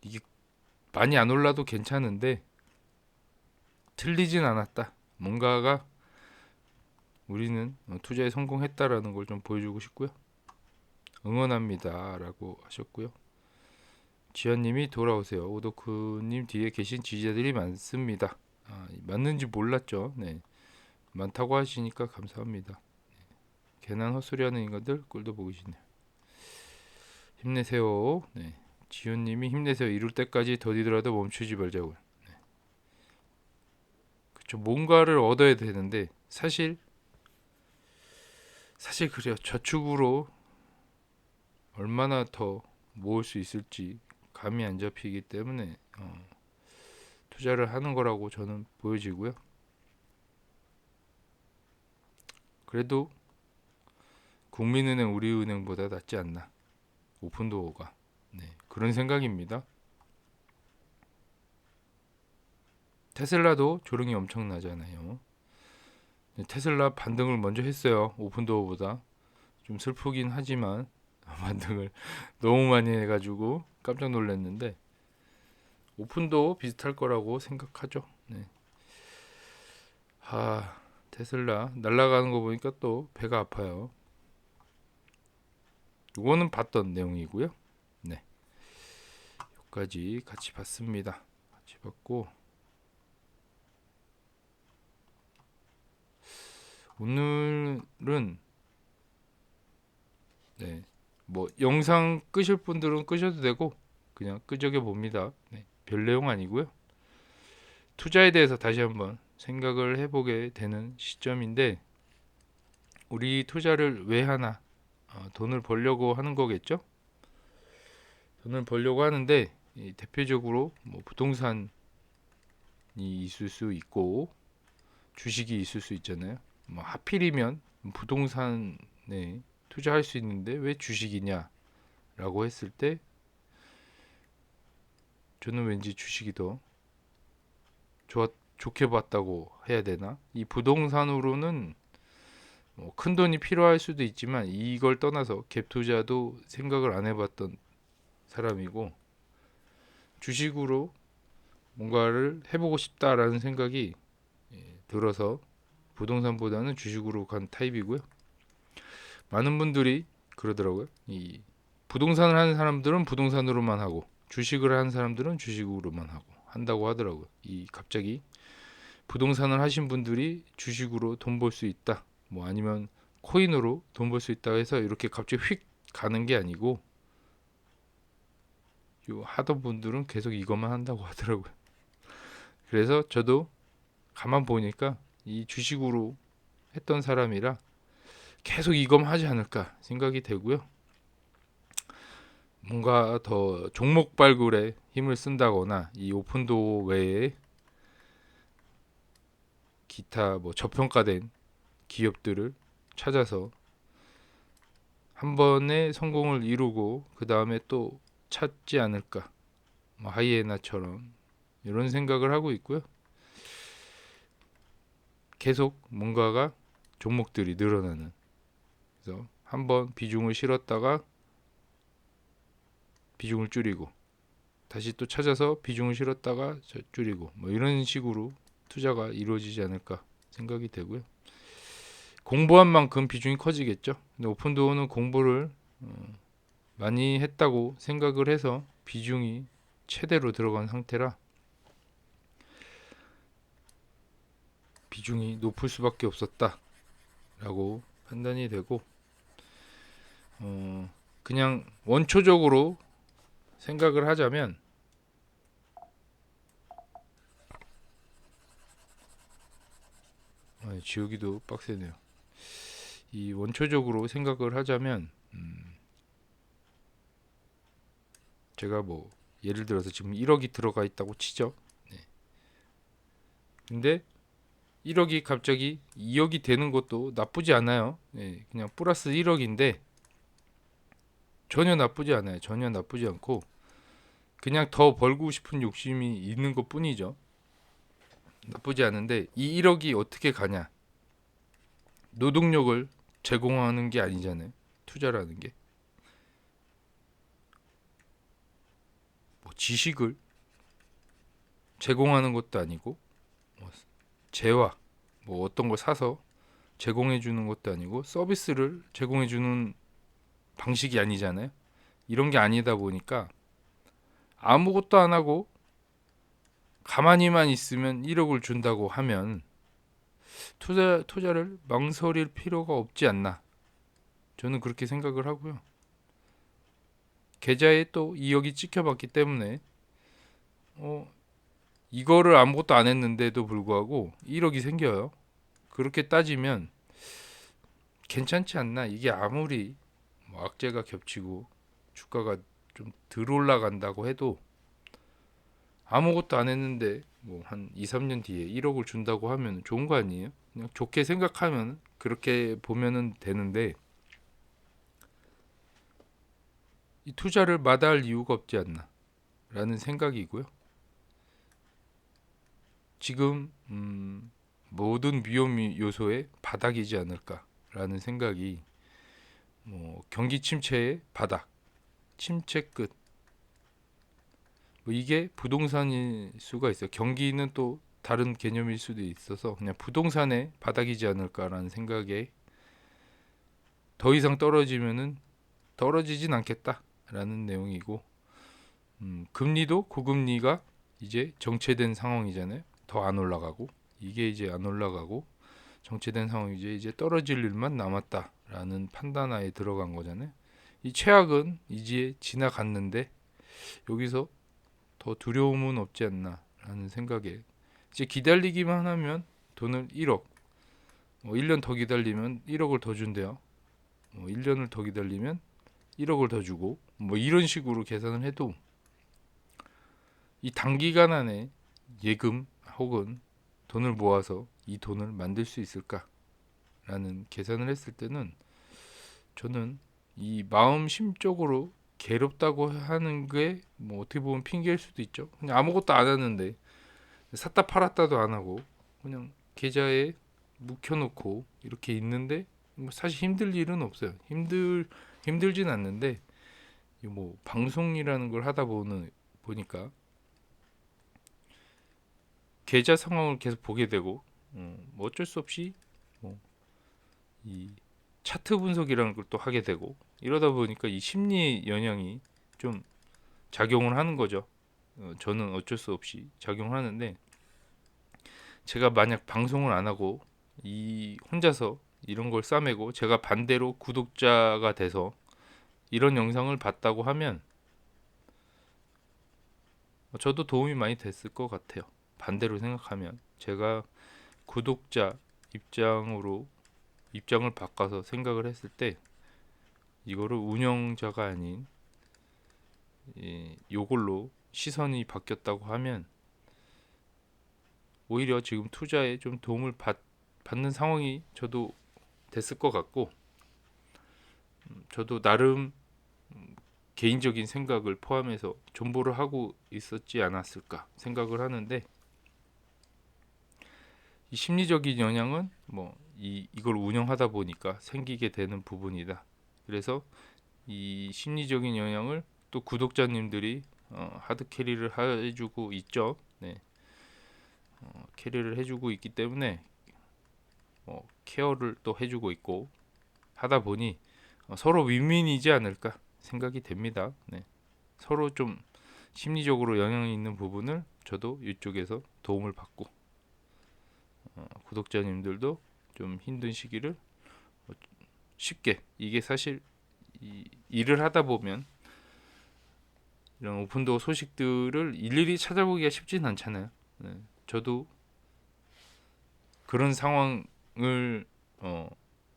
이게 많이 안 올라도 괜찮은데 틀리진 않았다. 뭔가가 우리는 투자에 성공했다라는 걸 좀 보여주고 싶고요. 응원합니다라고 하셨고요. 지현님이 돌아오세요. 오도쿠님 뒤에 계신 지지자들이 많습니다. 맞는지 몰랐죠. 네, 많다고 하시니까 감사합니다. 괜한 헛소리하는 인간들 꼴도 보기 싫네요. 힘내세요. 네, 지훈님이 힘내세요. 이룰 때까지 더디더라도 멈추지 말자고요. 네. 그쵸, 뭔가를 얻어야 되는데 사실 그래요. 저축으로 얼마나 더 모을 수 있을지 감이 안 잡히기 때문에 투자를 하는 거라고 저는 보여지고요. 그래도 국민은행, 우리은행보다 낫지 않나, 오픈도어가. 네, 그런 생각입니다. 테슬라도 조롱이 엄청나잖아요. 테슬라 반등을 먼저 했어요. 오픈도어보다. 좀 슬프긴 하지만 반등을 너무 많이 해가지고 깜짝 놀랐는데, 오픈도어 비슷할 거라고 생각하죠. 네. 테슬라 날아가는 거 보니까 또 배가 아파요. 이거는 봤던 내용이고요. 네, 여기까지 같이 봤습니다. 같이 봤고, 오늘은 네, 뭐 영상 끄실 분들은 끄셔도 되고 그냥 끄적여 봅니다. 네, 별 내용 아니고요. 투자에 대해서 다시 한번 생각을 해보게 되는 시점인데, 우리 투자를 왜 하나? 돈을 벌려고 하는 거겠죠? 돈을 벌려고 하는데, 대표적으로 뭐 부동산이 있을 수 있고 주식이 있을 수 있잖아요. 뭐 하필이면 부동산에 투자할 수 있는데 왜 주식이냐라고 했을 때, 저는 왠지 주식이 더 좋게 봤다고 해야 되나? 이 부동산으로는 뭐큰 돈이 필요할 수도 있지만 이걸 떠나서 갭 투자도 생각을 안 해봤던 사람이고, 주식으로 뭔가를 해보고 싶다라는 생각이 들어서 부동산보다는 주식으로 간 타입이고요. 많은 분들이 그러더라고요. 이 부동산을 하는 사람들은 부동산으로만 하고 주식을 하는 사람들은 주식으로만 하고 한다고 하더라고요. 이 갑자기 부동산을 하신 분들이 주식으로 돈 벌 수 있다, 뭐 아니면 코인으로 돈 벌 수 있다 해서 이렇게 갑자기 휙 가는 게 아니고, 요 하던 분들은 계속 이것만 한다고 하더라고요. 그래서 저도 가만 보니까 이 주식으로 했던 사람이라 계속 이것만 하지 않을까 생각이 되고요. 뭔가 더 종목 발굴에 힘을 쓴다거나 이 오픈도어 외에 기타 뭐 저평가된 기업들을 찾아서 한 번에 성공을 이루고 그 다음에 또 찾지 않을까, 뭐 하이에나처럼 이런 생각을 하고 있고요. 계속 뭔가가 종목들이 늘어나는, 그래서 한번 비중을 실었다가 비중을 줄이고 다시 또 찾아서 비중을 실었다가 줄이고, 뭐 이런 식으로 투자가 이루어지지 않을까 생각이 되고요. 공부한 만큼 비중이 커지겠죠. 근데 오픈도어는 공부를 많이 했다고 생각을 해서 비중이 최대로 들어간 상태라 비중이 높을 수밖에 없었다라고 판단이 되고, 그냥 원초적으로 생각을 하자면, 지우기도 빡세네요. 이 원초적으로 생각을 하자면, 제가 뭐 예를 들어서 지금 1억이 들어가 있다고 치죠. 네. 근데 1억이 갑자기 2억이 되는 것도 나쁘지 않아요. 네, 그냥 플러스 1억인데 전혀 나쁘지 않아요. 전혀 나쁘지 않고 그냥 더 벌고 싶은 욕심이 있는 것 뿐이죠. 나쁘지 않은데 이 1억이 어떻게 가냐? 노동력을 제공하는 게 아니잖아요. 투자라는 게. 뭐 지식을 제공하는 것도 아니고, 뭐 재화, 뭐 어떤 걸 사서 제공해 주는 것도 아니고, 서비스를 제공해 주는 방식이 아니잖아요. 이런 게 아니다 보니까 아무것도 안 하고 가만히만 있으면 1억을 준다고 하면 투자를 망설일 필요가 없지 않나, 저는 그렇게 생각을 하고요. 계좌에 또 2억이 찍혀봤기 때문에 이거를 아무것도 안 했는데도 불구하고 1억이 생겨요. 그렇게 따지면 괜찮지 않나. 이게 아무리 뭐 악재가 겹치고 주가가 좀 덜 올라간다고 해도 아무것도 안 했는데 뭐 한 2, 3년 뒤에 1억을 준다고 하면 좋은 거 아니에요? 그냥 좋게 생각하면 그렇게 보면은 되는데 이 투자를 마다할 이유가 없지 않나 라는 생각이고요. 지금 모든 위험 요소의 바닥이지 않을까라는 생각이, 뭐 경기 침체의 바닥, 침체 끝, 뭐 이게 부동산일 수가 있어요. 경기는 또 다른 개념일 수도 있어서 그냥 부동산의 바닥이지 않을까라는 생각에, 더 이상 떨어지면은 떨어지진 않겠다라는 내용이고, 금리도 고금리가 이제 정체된 상황이잖아요. 더 안 올라가고, 이게 이제 안 올라가고 정체된 상황이지, 이제 떨어질 일만 남았다라는 판단하에 들어간 거잖아요. 이 최악은 이제 지나갔는데 여기서 더 두려움은 없지 않나라는 생각에, 이제 기다리기만 하면 돈을 1억, 1년 더 기다리면 1억을 더 준대요. 1년을 더 기다리면 1억을 더 주고, 뭐 이런 식으로 계산을 해도 이 단기간 안에 예금 혹은 돈을 모아서 이 돈을 만들 수 있을까라는 계산을 했을 때는, 저는 이 마음 심적으로 괴롭다고 하는 게 뭐 어떻게 보면 핑계일 수도 있죠. 그냥 아무것도 안 하는데, 샀다 팔았다도 안 하고 그냥 계좌에 묵혀놓고 이렇게 있는데, 뭐 사실 힘들 일은 없어요. 힘들진 않는데, 뭐 방송이라는 걸 하다 보니까 계좌 상황을 계속 보게 되고, 뭐 어쩔 수 없이 뭐 이 차트 분석이라는 걸 또 하게 되고, 이러다 보니까 이 심리 영향이 좀 작용을 하는 거죠. 저는 어쩔 수 없이 작용하는데, 제가 만약 방송을 안 하고 이 혼자서 이런 걸 싸매고 제가 반대로 구독자가 돼서 이런 영상을 봤다고 하면 저도 도움이 많이 됐을 것 같아요. 반대로 생각하면 제가 구독자 입장을 바꿔서 생각을 했을 때, 이거를 운영자가 아닌 요걸로 시선이 바뀌었다고 하면 오히려 지금 투자에 좀 도움을 받는 상황이 저도 됐을 것 같고, 저도 나름 개인적인 생각을 포함해서 존버를 하고 있었지 않았을까 생각을 하는데, 이 심리적인 영향은 뭐 이걸 운영하다 보니까 생기게 되는 부분이다. 그래서 이 심리적인 영향을 또 구독자님들이 하드 캐리를 해주고 있죠. 네, 캐리를 해주고 있기 때문에 케어를 또 해주고 있고 하다 보니 서로 윈윈이지 않을까 생각이 됩니다. 네. 서로 좀 심리적으로 영향이 있는 부분을 저도 이쪽에서 도움을 받고, 구독자님들도 좀 힘든 시기를 쉽게, 이게 사실 일을 하다 보면 이런 오픈도어 소식들을 일일이 찾아보기가 쉽진 않잖아요. 네. 저도 그런 상황을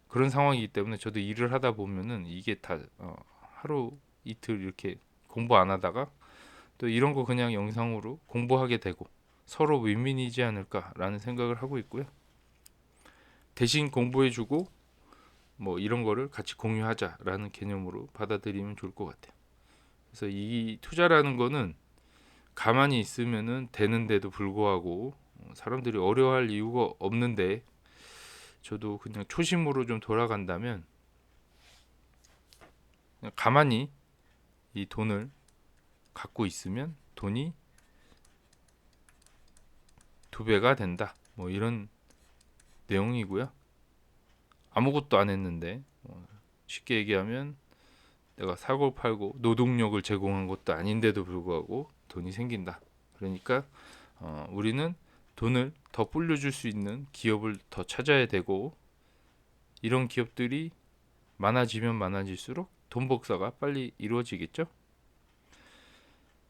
그런 상황이기 때문에 저도 일을 하다 보면은 이게 다 하루 이틀 이렇게 공부 안 하다가 또 이런 거 그냥 영상으로 공부하게 되고 서로 윈윈이지 않을까라는 생각을 하고 있고요. 대신 공부해주고 뭐 이런 거를 같이 공유하자라는 개념으로 받아들이면 좋을 것 같아요. 그래서 이 투자라는 거는 가만히 있으면은 되는데도 불구하고 사람들이 어려워할 이유가 없는데, 저도 그냥 초심으로 좀 돌아간다면 그냥 가만히 이 돈을 갖고 있으면 돈이 2배가 된다. 뭐 이런 내용이고요. 아무것도 안 했는데, 쉽게 얘기하면 내가 사고 팔고 노동력을 제공한 것도 아닌데도 불구하고 돈이 생긴다. 그러니까 우리는 돈을 더 불려줄 수 있는 기업을 더 찾아야 되고, 이런 기업들이 많아지면 많아질수록 돈 복사가 빨리 이루어지겠죠.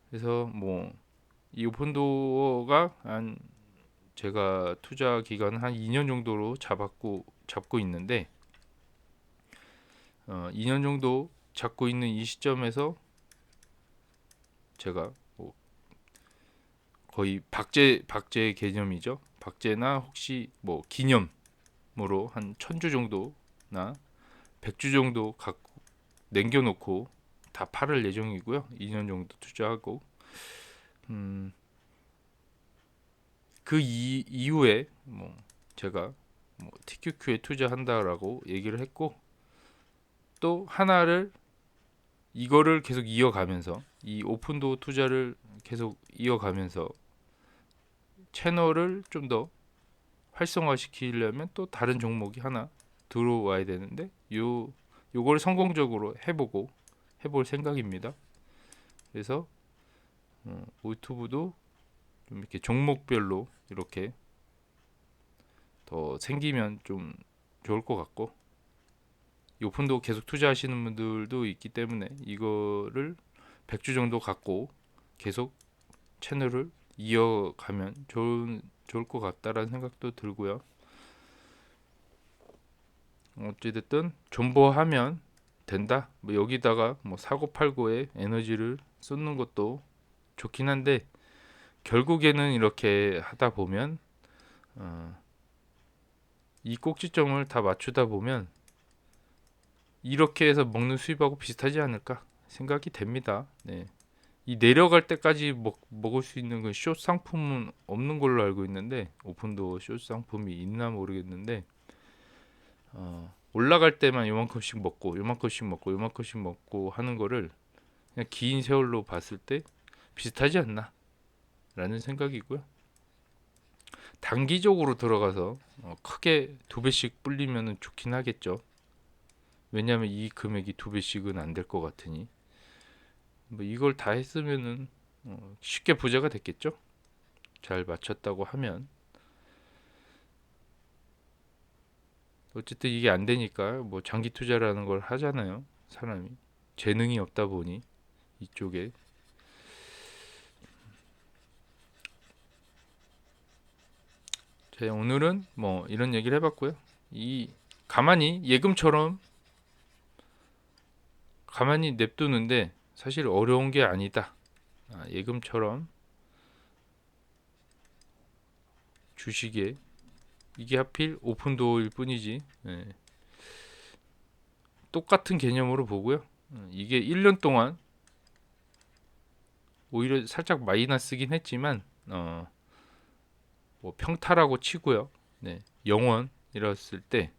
그래서 뭐 이 오픈도어가 한, 제가 투자 기간은 한 2년 정도로 잡고 있는데, 2년 정도 잡고 있는 이 시점에서 제가 뭐 거의 박제 개념이죠. 박제나 혹시 뭐 기념으로 한 1000주 정도나 100주 정도 갖고 남겨놓고 다 팔을 예정이고요. 2년 정도 투자하고 그 이후에 뭐 제가 뭐 TQQ에 투자한다라고 얘기를 했고, 또 하나를 이거를 계속 이어가면서 이 오픈도어 투자를 계속 이어가면서 채널을 좀 더 활성화시키려면 또 다른 종목이 하나 들어와야 되는데 요걸 성공적으로 해볼 생각입니다. 그래서 유튜브도 좀 이렇게 종목별로 이렇게 더 생기면 좀 좋을 것 같고, 오픈도 계속 투자하시는 분들도 있기 때문에 이거를 100주 정도 갖고 계속 채널을 이어가면 좋을 것 같다라는 생각도 들고요. 어찌됐든 존버하면 된다. 뭐 여기다가 뭐 사고팔고에 에너지를 쏟는 것도 좋긴 한데, 결국에는 이렇게 하다 보면 이 꼭지점을 다 맞추다 보면 이렇게 해서 먹는 수입하고 비슷하지 않을까 생각이 됩니다. 네. 이 내려갈 때까지 먹을 수 있는 그 숏 상품은 없는 걸로 알고 있는데, 오픈도어 숏 상품이 있나 모르겠는데, 올라갈 때만 요만큼씩 먹고 요만큼씩 먹고 요만큼씩 먹고 하는 거를 그냥 긴 세월로 봤을 때 비슷하지 않나 라는 생각이고요. 단기적으로 들어가서 크게 두 배씩 불리면 좋긴 하겠죠. 왜냐하면 이 금액이 두 배씩은 안 될 것 같으니, 뭐 이걸 다 했으면은 쉽게 부자가 됐겠죠. 잘 맞췄다고 하면. 어쨌든 이게 안 되니까 뭐 장기 투자라는 걸 하잖아요. 사람이 재능이 없다 보니 이쪽에. 자, 오늘은 뭐 이런 얘기를 해봤고요. 이 가만히 예금처럼 가만히 냅두는데 사실 어려운 게 아니다. 예금처럼 주식에 이게 하필 오픈도어일 뿐이지. 예. 똑같은 개념으로 보고요. 이게 1년 동안 오히려 살짝 마이너스긴 했지만 뭐 평타라고 치고요. 네. 영원이랬을 때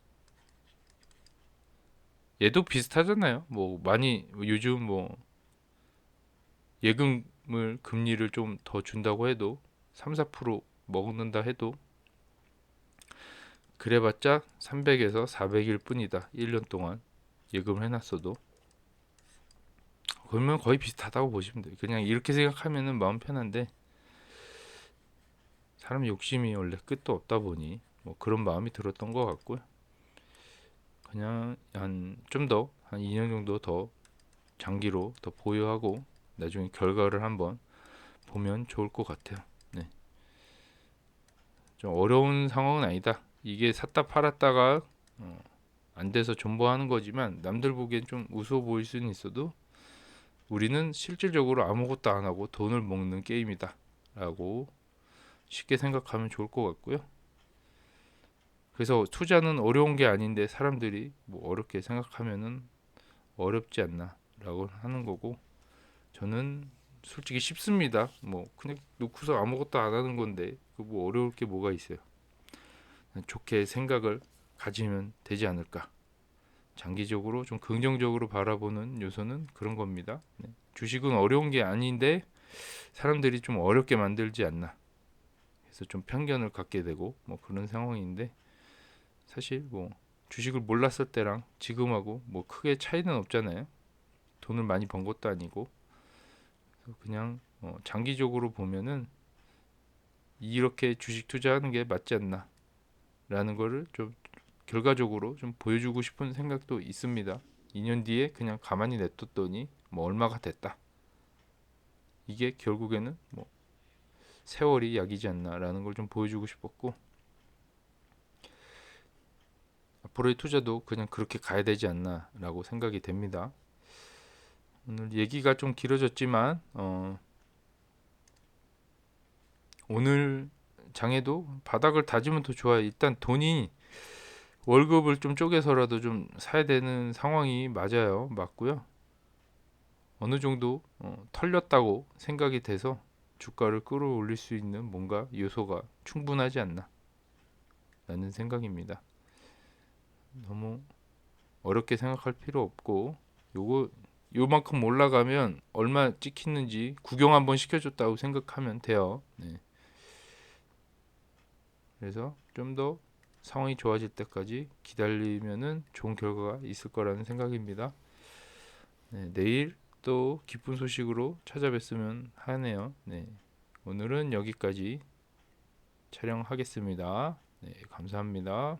얘도 비슷하잖아요. 뭐 많이 요즘 뭐 예금을 금리를 좀 더 준다고 해도 3, 4% 먹는다 해도 그래봤자 300에서 400일 뿐이다. 1년 동안 예금을 해놨어도. 그러면 거의 비슷하다고 보시면 돼요. 그냥 이렇게 생각하면은 마음 편한데, 사람 욕심이 원래 끝도 없다 보니 뭐 그런 마음이 들었던 것 같고요. 그냥 한 좀 더 한 2년 정도 더 장기로 더 보유하고 나중에 결과를 한번 보면 좋을 것 같아요. 네. 좀 어려운 상황은 아니다. 이게 샀다 팔았다가 안 돼서 존버하는 거지만 남들 보기엔 좀 우스워 보일 수는 있어도 우리는 실질적으로 아무것도 안 하고 돈을 먹는 게임이다 라고 쉽게 생각하면 좋을 것 같고요. 그래서 투자는 어려운 게 아닌데 사람들이 뭐 어렵게 생각하면은 어렵지 않나 라고 하는 거고, 저는 솔직히 쉽습니다. 뭐 그냥 놓고서 아무것도 안 하는 건데 그 뭐 어려울 게 뭐가 있어요. 좋게 생각을 가지면 되지 않을까. 장기적으로 좀 긍정적으로 바라보는 요소는 그런 겁니다. 네. 주식은 어려운 게 아닌데 사람들이 좀 어렵게 만들지 않나. 그래서 좀 편견을 갖게 되고 뭐 그런 상황인데, 사실 뭐 주식을 몰랐을 때랑 지금하고 뭐 크게 차이는 없잖아요. 돈을 많이 번 것도 아니고. 그냥 장기적으로 보면은 이렇게 주식 투자하는 게 맞지 않나 라는 거를 좀 결과적으로 좀 보여주고 싶은 생각도 있습니다. 2년 뒤에 그냥 가만히 냅뒀더니 뭐 얼마가 됐다. 이게 결국에는 뭐 세월이 약이지 않나라는 걸 좀 보여주고 싶었고, 앞으로의 투자도 그냥 그렇게 가야 되지 않나라고 생각이 됩니다. 오늘 얘기가 좀 길어졌지만 오늘 장에도 바닥을 다지면 더 좋아요. 일단 돈이 월급을 좀 쪼개서라도 좀 사야 되는 상황이 맞고요. 어느 정도 털렸다고 생각이 돼서 주가를 끌어올릴 수 있는 뭔가 요소가 충분하지 않나 라는 생각입니다. 너무 어렵게 생각할 필요 없고, 요거 요만큼 올라가면 얼마 찍히는지 구경 한번 시켜줬다고 생각하면 돼요. 네. 그래서 좀 더 상황이 좋아질 때까지 기다리면은 좋은 결과가 있을 거라는 생각입니다. 네, 내일 또 기쁜 소식으로 찾아뵀으면 하네요. 네, 오늘은 여기까지 촬영하겠습니다. 네, 감사합니다.